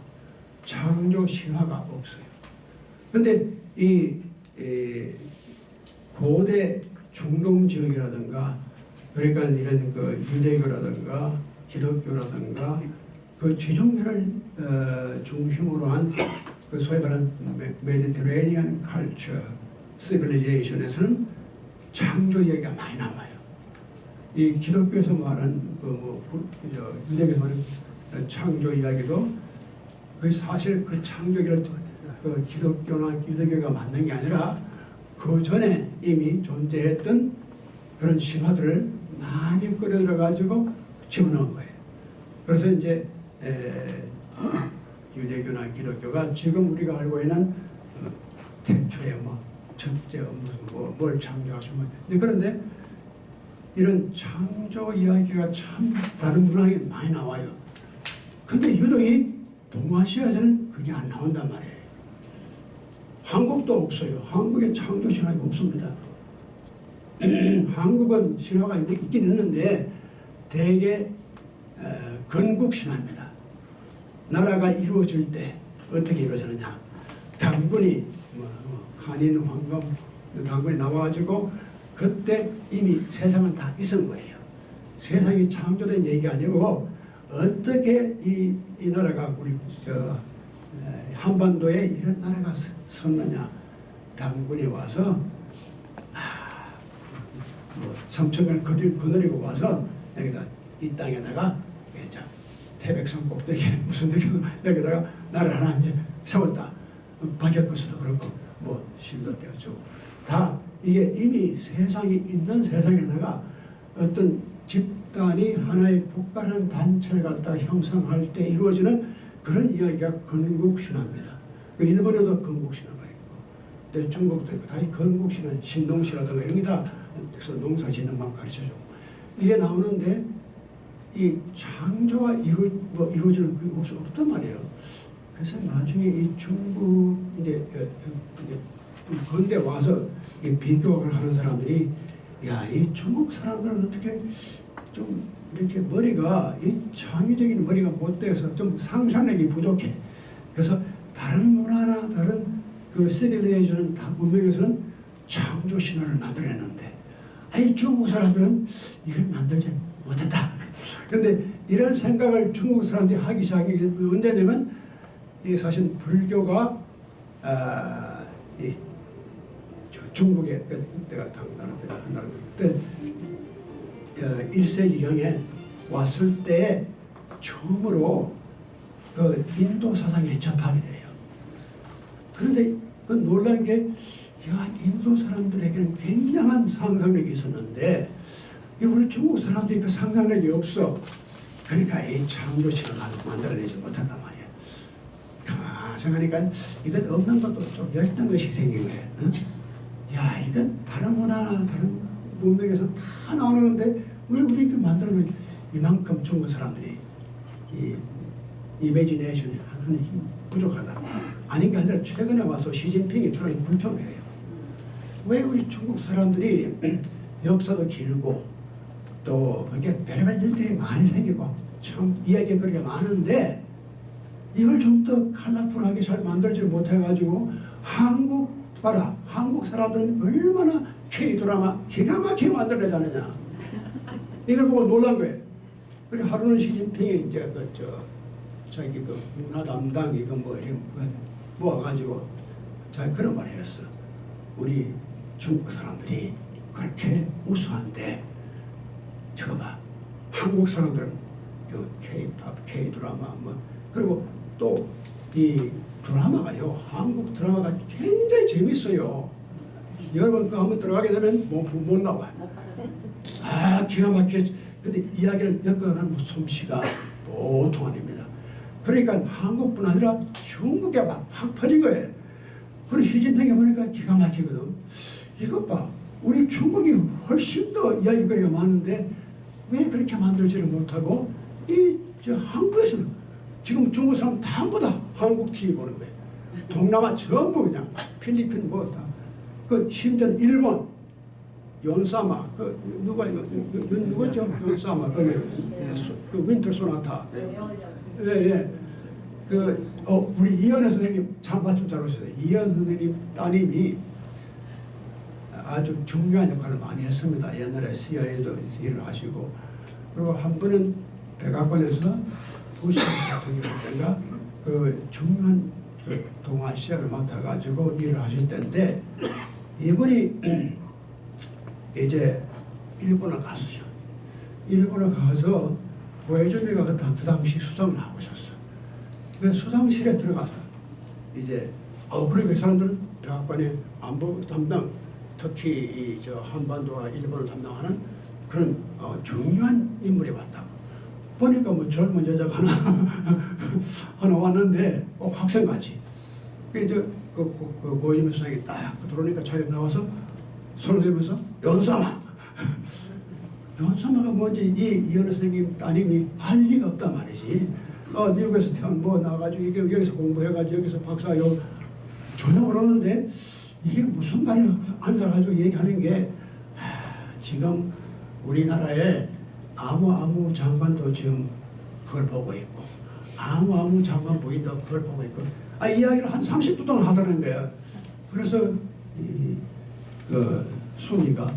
창조 신화가 없어요. 그런데 이 고대 중동 지역이라든가 그러니까 이런 그 유대교라든가 기독교라든가 그 지중해를 중심으로 한 그 소위 말하는 메디테레니안 컬처 시빌리제이션에서는 창조 얘기가 많이 나와요. 이 기독교에서 말하는 유대교에서 말하는 창조 이야기도 그 사실 그 창조기를 그 기독교나 유대교가 만든 게 아니라 그 전에 이미 존재했던 그런 신화들을 많이 끌어들여 가지고 집어넣은 거예요. 그래서 이제 유대교나 기독교가 지금 우리가 알고 있는 태초에 뭐 첫째 무슨 뭘 창조하시고 그런데 이런 창조 이야기가 참 다른 문학에 많이 나와요. 근데 유독 이 동아시아에서는 그게 안 나온단 말이에요. 한국도 없어요. 한국에 창조 신화가 없습니다. 한국은 신화가 있긴 있는데 대개 건국 신화입니다. 나라가 이루어질 때 어떻게 이루어지느냐. 당군이 한인 황금 당군이 나와가지고 그때 이미 세상은 다 있은 거예요. 세상이 창조된 얘기가 아니고 어떻게 이 나라가 우리 한반도에 이런 나라가 섰느냐. 당군이 와서 3,000명 거느리고 와서 여기다 이 땅에다가 태백산 꼭대기에 무슨 여기다가 나라를 하나 이제 세웠다. 박혁거스도 그렇고 뭐 신도 때였죠. 다 이게 이미 세상이 있는 세상에다가 어떤 집단이 하나의 국가라는 단체를 갖다가 형성할 때 이루어지는 그런 이야기가 건국신화입니다. 일본에도 건국신화가 있고, 중국도 있고 다 이 건국신화, 신농시라든가 이런 게 다 농사 짓는 만 가르쳐주고 이게 나오는데 이 창조가 이루어지는 그게 없단 말이에요. 그래서 나중에 이 중국 이제 근대 와서 비교를 하는 사람들이 야, 이 중국 사람들은 어떻게 좀 이렇게 머리가 이 창의적인 머리가 못 돼서 좀 상상력이 부족해. 그래서 다른 문화나 다른 그 시빌리제이션은 다 문명에서는 창조 신화를 만들어냈는데 이 중국 사람들은 이걸 만들지 못했다. 그런데 이런 생각을 중국 사람들이 하기 시작한 게 언제냐면 이 사실 불교가 중국에 그때가 나라 때 1세기경에 왔을 때 처음으로 그 인도 사상에 접하게 돼요. 그런데 그 놀란 게 인도 사람들에게는 굉장한 상상력이 있었는데 우리 중국 사람들이 그 상상력이 없어. 그러니까 이 창조신을 만들어내지 못한단 말이야. 가만히 생각하니까 이건 없는 것도 좀 열등의식 생긴 거예요. 응? 야, 이건 다른 문화나 다른 문명에서 다 나오는데 왜 우리 이렇게 만들면 이만큼 중국 사람들이 이 이미지네이션이 하는 힘 부족하다. 아닌 게 아니라 최근에 와서 시진핑이 들어가니 불편해요. 왜 우리 중국 사람들이 역사도 길고 또 그게 별의별 일들이 많이 생기고 참 이야기거리가 많은데 이걸 좀 더 컬러풀하게 잘 만들지 못해가지고 한국 봐라. 한국 사람들은 얼마나 K-드라마 기가 막히게 만들어내잖느냐. 이걸 보고 놀란 거예요. 그래 하루는 시진핑이 이제 자기 그 문화 담당 이거 뭐 이렇게 모아가지고 자 그런 말을 했어. 우리 중국 사람들이 그렇게 우수한데 저거 봐. 한국 사람들은 그 K-팝, K-드라마 뭐 그리고 또 이 드라마가요. 한국 드라마가 굉장히 재밌어요. 여러분 그 한번 들어가게 되면 못 나와. 기가 막히게. 근데 이야기를 엮어가는 솜씨가 보통 아닙니다. 그러니까 한국뿐 아니라 중국에 막 확 퍼진 거예요. 그리고 시진핑이 보니까 기가 막히거든. 이것 봐. 우리 중국이 훨씬 더 이야기거리가 많은데 왜 그렇게 만들지를 못하고 한국에서는 지금 중국 사람 전부 다 한국 TV 보는 거예요. 동남아 전부 그냥 필리핀 뭐 다. 그 심지어 일본 연사마 누구죠? 연사마 그 윈터 소나타. 예. 우리 이현애 선생님 참 마침 잘 오셨어요. 이현 선생님 따님이 아주 중요한 역할을 많이 했습니다. 옛날에 CIA도 일을 하시고 그리고 한 번은 백악관에서 부시 같은 경우인가 그 중요한 그 동아시아를 맡아가지고 일을 하실 때인데 이분이 이제 일본에 갔어요. 일본에 가서 고해주미가 그 당시 수상을 하고 있었어. 그래서 수상실에 들어가서 이제 그리고 이 사람들은 백악관의 안보 담당 특히 한반도와 일본을 담당하는 그런 중요한 인물이 왔다고. 보니까 뭐 젊은 여자가 하나 하나 왔는데 꼭 학생같이. 이제 그 고임 선생이 딱 들어오니까 자기 나와서 손을 대면서 연삼아. 연삼아가 뭔지 이 이현우 선생님 따님이 알 리가 없단 말이지. 미국에서 태어난 뭐 나가지고 이게 여기서 공부해가지고 여기서 박사 전혀 모르는데 이게 무슨 말이야. 앉아가지고 얘기하는 게 지금 우리나라에 아무 장관도 지금 그걸 보고 있고 아무 장관 부인도 그걸 보고 있고 이야기를 한 30분 동안 하더라는 거야. 그래서 그 순이가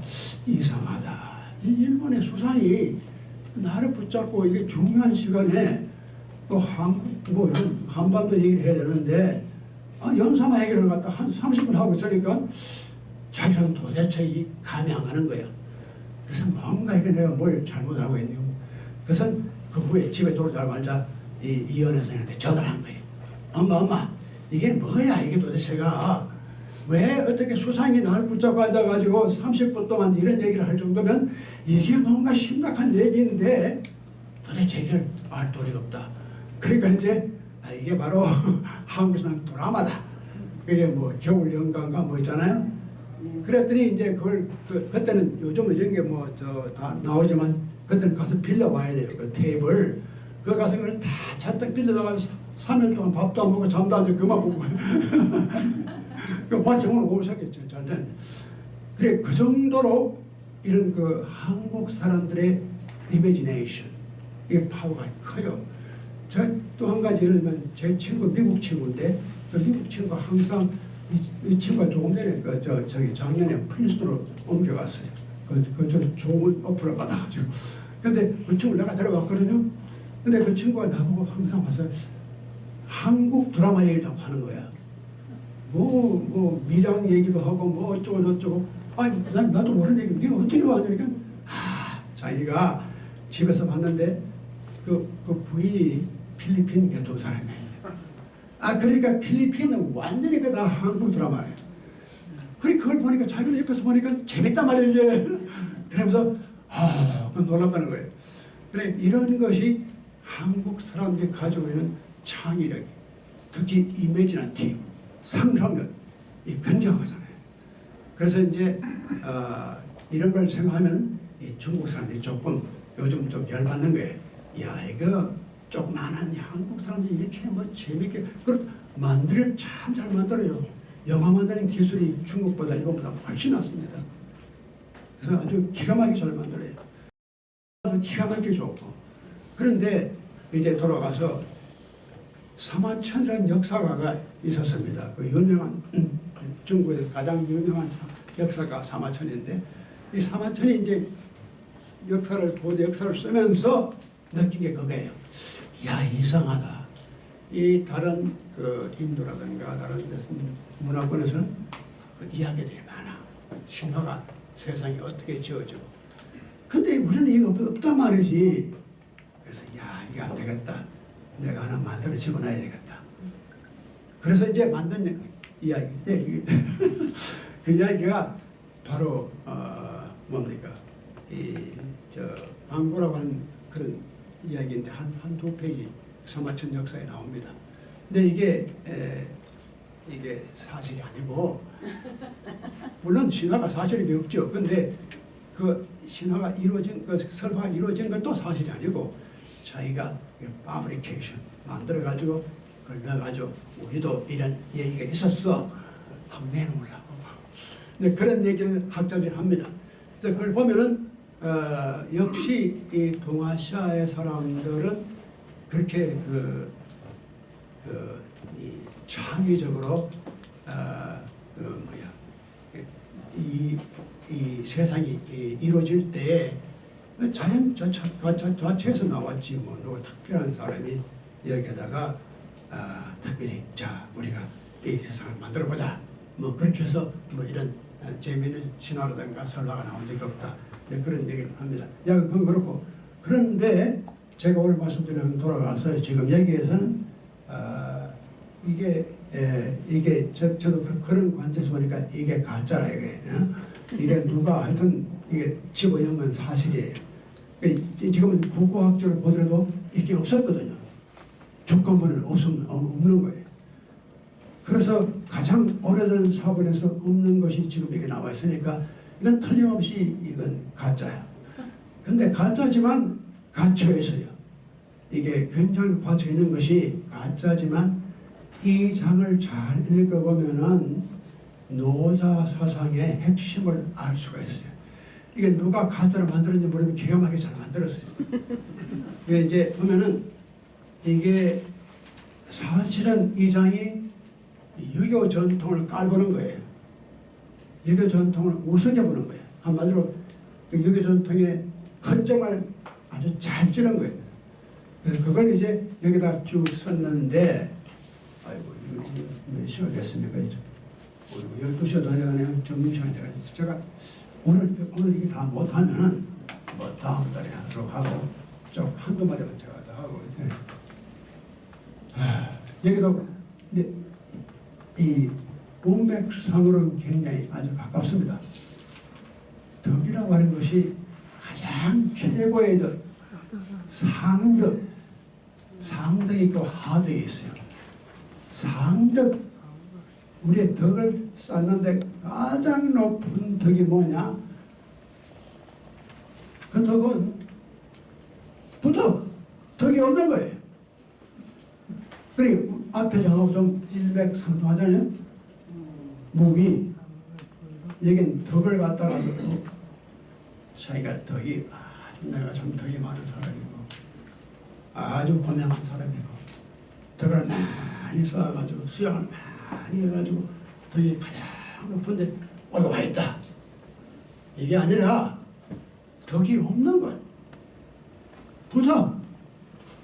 이상하다. 이 일본의 수상이 나를 붙잡고 이게 중요한 시간에 또 뭐 이런 한반도 얘기를 해야 되는데 연사마 얘기를 갖다 한 30분 하고 있으니까 자기는 도대체 이 감이 안 가는 거야. 그래서 뭔가 이게 내가 뭘 잘못하고 있는. 그래서 그 후에 집에 돌아가자마자 이현애 선생님한테 전화를 한 거예요. 엄마 이게 뭐야 이게 도대체가 왜 어떻게 수상이 나를 붙잡고 앉아가지고 30분 동안 이런 얘기를 할 정도면 이게 뭔가 심각한 얘기인데 도대체 이걸 알 도리가 없다. 그러니까 이제 이게 바로 한국에서 나온 드라마다. 그게 뭐 겨울 연가인가 뭐 있잖아요. 그랬더니 이제 그걸 그때는 요즘은 이런 게 뭐 다 나오지만 그때는 가서 빌려 와야 돼요. 그 테이블. 그 가서 그걸 다 잔뜩 빌려다가 3일 동안 밥도 안 먹고 잠도 안 자고 그만 보고. 그 마치 오늘 오셨겠죠, 저는. 그래 그 정도로 이런 그 한국 사람들의 이미지네이션 이게 파워가 커요. 제가 또 한 가지 예를 들면 제 친구 미국 친구인데 그 미국 친구가 항상 이 친구가 조금 전에 저기 작년에 프린스턴으로 옮겨갔어요. 저 좋은 오프를 받아가지고. 근데 그 친구 내가 데려갔거든요. 근데 그 친구가 나보고 항상 와서 한국 드라마 얘기를 자꾸 하는 거야. 뭐 미량 얘기도 하고 뭐 어쩌고 저쩌고. 나도 모르는 얘기. 네가 어떻게 왔냐니까 자기가 집에서 봤는데 그 부인이 필리핀 계통 사람이에요. 그러니까 필리핀은 완전히 다 한국 드라마예요. 그러니까 그걸 보니까 자기도 옆에서 보니까 재밌단 말이에요 이게. 그러면서 놀랍다는 거예요. 그래 이런 것이 한국 사람들이 가지고 있는 창의력, 특히 이미지너티, 상상력 이 굉장하잖아요. 그래서 이제 이런 걸 생각하면 이 중국 사람들이 조금 요즘 좀 열받는 거예요. 야 이거 조그만한 한국 사람들이 이렇게 뭐 재밌게 만들을 참 잘 만들어요. 영화 만드는 기술이 중국보다 일본보다 훨씬 낫습니다. 그래서 아주 기가 막히게 잘 만들어요. 기가 막히게 좋고. 그런데 이제 돌아가서 사마천이라는 역사가가 있었습니다. 그 유명한 중국에서 가장 유명한 역사가 사마천인데 이 사마천이 이제 고대 역사를 쓰면서 느낀 게 그거예요. 야 이상하다. 이 다른 그 인도라든가 다른 문화권에서는 그 이야기들이 많아. 신화가 세상이 어떻게 지어지고. 근데 우리는 이거 없단 말이지. 그래서 야 이게 안 되겠다. 내가 하나 만들어 집어넣어야 되겠다. 그래서 이제 만든 이야기인데 그 이야기가 바로 뭡니까? 방고라고 하는 그런 이야기인데 한두 페이지 사마천 역사에 나옵니다. 근데 이게 사실이 아니고 물론 신화가 사실이 없죠. 근데 그 신화가 이루어진 그 설화가 이루어진 것도 사실이 아니고 자기가 파브리케이션 만들어 가지고 그걸 넣어 가지고 우리도 이런 얘기가 있었어 하고 내놓으려고. 네, 그런 얘기를 학자들이 합니다. 그래서 그걸 보면은 역시 이 동아시아의 사람들은 그렇게 이 창의적으로 이 세상이 이루어질 때 자연 자체에서 나왔지 뭐 누가 특별한 사람이 여기에다가 특별히 자 우리가 이 세상을 만들어 보자 뭐 그렇게 해서 뭐 이런 재미있는 신화라든가 설화가 나온 적이 없다. 네, 그런 얘기를 합니다. 그건 그렇고 그런데 제가 오늘 말씀드린 돌아가서 지금 여기에서는 이게 저도 그런 관점에서 보니까 이게 가짜라 이게. 이게 누가 하여튼 이게 집어넣은 건 사실이에요. 지금은 국고학적으로 보더라도 이게 없었거든요. 조건부는 없는 거예요. 그래서 가장 오래된 사본에서 없는 것이 지금 여기 나와 있으니까 이건 틀림없이 이건 가짜야. 근데 가짜지만 갇혀 있어요. 이게 굉장히 갇혀 있는 것이 가짜지만 이 장을 잘 읽어보면은 노자 사상의 핵심을 알 수가 있어요. 이게 누가 가짜로 만들었는지 모르면 기가 막히게 잘 만들었어요. 이게 이제 보면은 이게 사실은 이 장이 유교 전통을 깔보는 거예요. 유교 전통을 우습게 보는 거예요. 한마디로 유교 전통의 허점을 아주 잘 찌른 거예요. 그래서 그걸 이제 여기다 쭉 썼는데, 아이고, 이거 몇 시간 됐습니까? 12시가 더 되네요. 점심시간이 돼가지고. 제가 오늘 이게 다 못하면은 뭐 다음 달에 하도록 하고, 좀 한두 마디만 제가 더 하고. 여기도 이제 이 문맥상으로는 굉장히 아주 가깝습니다. 덕이라고 하는 것이 가장 최고의 덕, 상덕이 있고 하덕이 있어요. 상덕, 우리의 덕을 쌓는데 가장 높은 덕이 뭐냐? 그 덕은 부덕, 덕이 없는 거예요. 그리고 앞에 정하고 좀 일맥상통하잖아요. 무위, 여긴 덕을 갖다가 자기가 덕이 아주 내가 참 덕이 많은 사람이고 아주 고명한 사람이고 덕을 많이 쌓아가지고 수양을 많이 해가지고 덕이 가장 높은데 올라와 있다. 이게 아니라 덕이 없는 것, 부덕,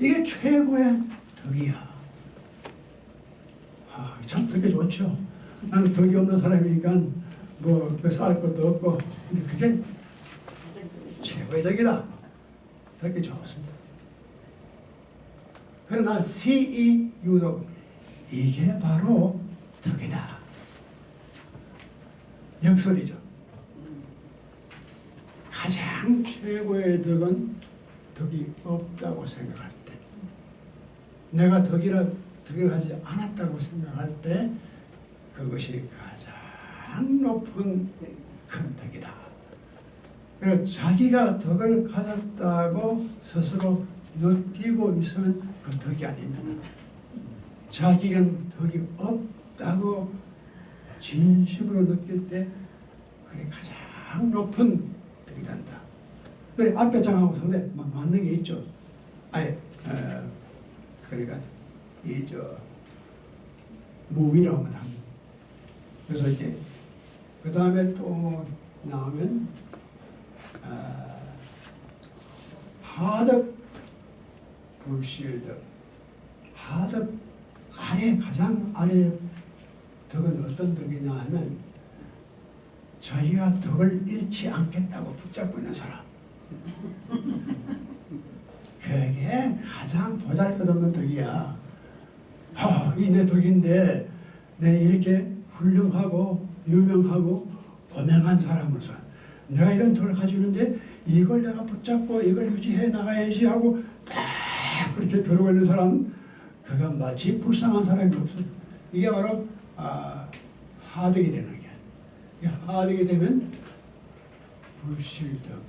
이게 최고의 덕이야. 참 덕이 좋죠. 나는 덕이 없는 사람이니까 뭐 쌓을 것도 없고, 근데 그게 최고의 덕이다. 덕이 좋습니다. 그러나 시이 유덕, 이게 바로 덕이다. 역설이죠. 가장 최고의 덕은 덕이 없다고 생각할 때, 내가 덕을 하지 않았다고 생각할 때 그것이 가장 높은 큰 덕이다. 그래서 자기가 덕을 가졌다고 스스로 느끼고 있으면 그 덕이 아니면, 자기가 덕이 없다고 진심으로 느낄 때 그게 가장 높은 덕이 된다. 그래 앞에 장하고 상대 맞는 게 있죠. 아예 그러니까 무위라고 합니다. 그래서 이제 그 다음에 또 나오면 하덕 불실덕, 하덕 아래 가장 아래 덕은 어떤 덕이냐 하면 자기가 덕을 잃지 않겠다고 붙잡고 있는 사람. 그게 가장 보잘것없는 덕이야. 이 내 덕인데 내 이렇게 훌륭하고 유명하고 고명한 사람으로서 내가 이런 덕을 가지고 있는데 이걸 내가 붙잡고 이걸 유지해 나가야지 하고 딱 그렇게 벼르고 있는 사람, 그건 마치 불쌍한 사람이 없어요. 이게 바로 하덕이 되는 게. 하덕이 되면 불실덕,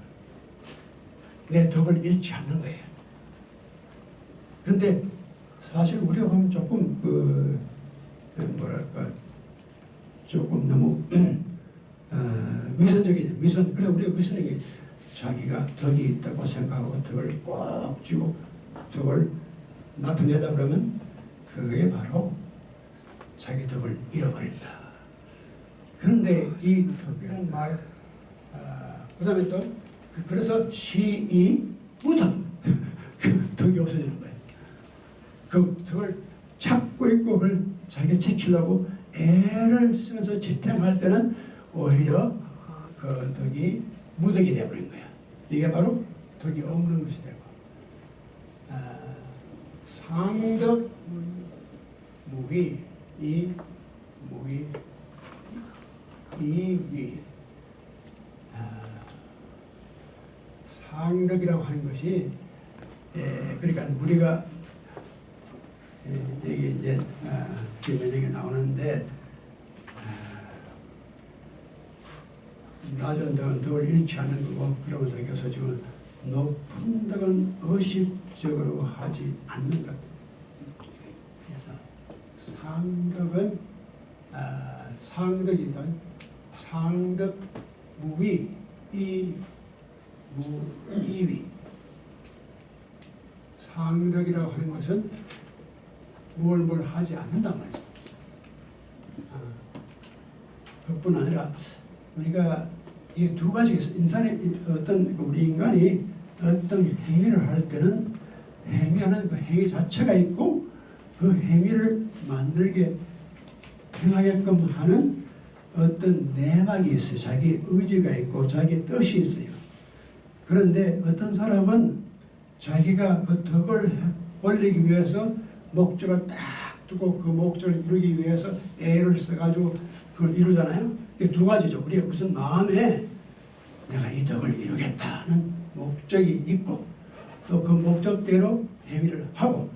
내 덕을 잃지 않는 거예요. 근데 사실 우리가 보면 조금 뭐랄까 조금 너무 위선적이죠. 그래 우리가 위선적이, 자기가 덕이 있다고 생각하고 덕을 꼭 쥐고 덕을 나타내다 그러면 그게 바로 자기 덕을 잃어버린다. 그런데 이 덕이라는 말, 그다음에 또 그래서 시이 무덕, 그 덕이 없어지는 거예요. 그 덕을 잡고 있고 그걸 자기가 지키려고 애를 쓰면서 지탱할 때는 오히려 그 덕이 무덕이 되어버린 거야. 이게 바로 덕이 없는 것이 되고, 상덕 무위, 이 무위, 이 위, 상덕이라고 하는 것이 그러니까 우리가 여기 이제 지면에게 나오는데 낮은 덕은 덕을 잃지 않는 거고 그러면서 여기서 지금 높은 덕은 의식적으로 하지 않는 것. 그래서 상덕은 상덕이다. 상덕 무위 무이위. 상덕이라고 하는 것은 뭘 하지 않는단 말이죠. 그뿐 아니라 우리가 이게 두 가지가 있어요. 인간의 어떤 우리 인간이 어떤 행위를 할 때는 행위하는 그 행위 자체가 있고 그 행위를 만들게 행하게끔 하는 어떤 내막이 있어요. 자기 의지가 있고 자기 뜻이 있어요. 그런데 어떤 사람은 자기가 그 덕을 올리기 위해서 목적을 딱 두고 그 목적을 이루기 위해서 애를 써가지고 그걸 이루잖아요. 이게 두 가지죠. 우리가 무슨 마음에 내가 이 덕을 이루겠다는 목적이 있고 또 그 목적대로 행위를 하고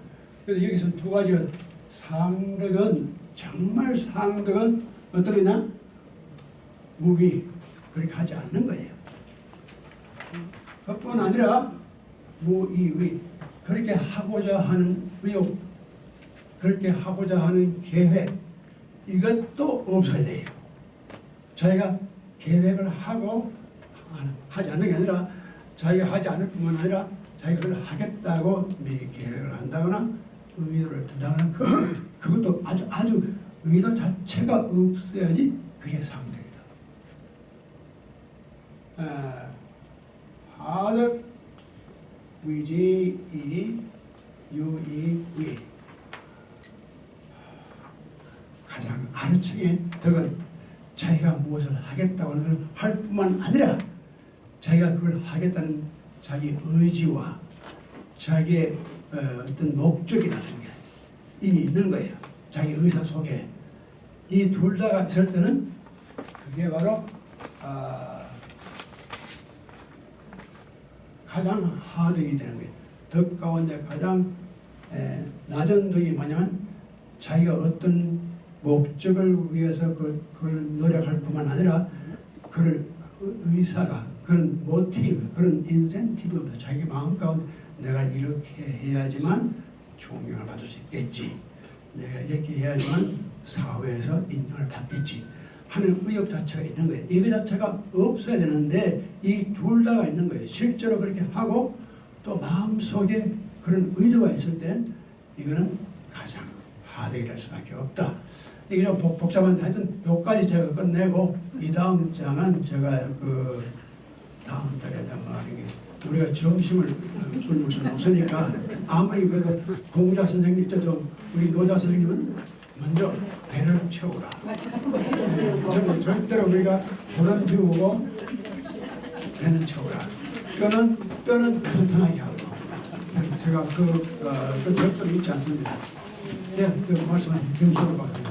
그래서 여기서 두 가지가 상덕은 정말 상덕은 어떠느냐? 무위 그렇게 하지 않는 거예요. 그뿐 아니라 무이위 그렇게 하고자 하는 의욕 그렇게 하고자 하는 계획 이것도 없어야 돼요. 자기가 계획을 하고 하지 않는 게 아니라 자기가 하지 않을 뿐만 아니라 자기가 그걸 하겠다고 미리 계획을 한다거나 의도를 두다거나 그것도 아주 의도 자체가 없어야지 그게 상덕이다. 하덕 위지 이 유이 위 가장 아래층의 덕은 자기가 무엇을 하겠다고 하는 것을 할 뿐만 아니라 자기가 그걸 하겠다는 자기 의지와 자기의 어떤 목적이라는 게 이미 있는 거예요. 자기 의사 속에 이 둘 다가 있을 때는 그게 바로 가장 하덕이 되는 거예요. 덕 가운데 가장 낮은 덕이 뭐냐면 자기가 어떤 목적을 위해서 그걸 노력할 뿐만 아니라 그걸 의사가 그런 모티브 그런 인센티브가 자기 마음 가운데 내가 이렇게 해야지만 존경을 받을 수 있겠지. 내가 이렇게 해야지만 사회에서 인정을 받겠지 하는 의욕 자체가 있는 거예요. 이거 자체가 없어야 되는데 이 둘 다가 있는 거예요. 실제로 그렇게 하고 또 마음속에 그런 의도가 있을 때 이거는 가장 하덕이랄 수밖에 없다. 이게 좀 복잡한데 하여튼 여기까지 제가 끝내고 이 다음 장은 제가 그 다음 달에 말하는 게 우리가 점심을 굶을 수는 없으니까 아무리 그래도 공자 선생님 우리 노자 선생님은 먼저 배를 채우라. 저는 절대로 우리가 보람 비우고 배는 채우라. 뼈는 튼튼하게 하고 제가 그 절대로 잊지 않습니다. 네, 그 말씀은 김수로 받습니다.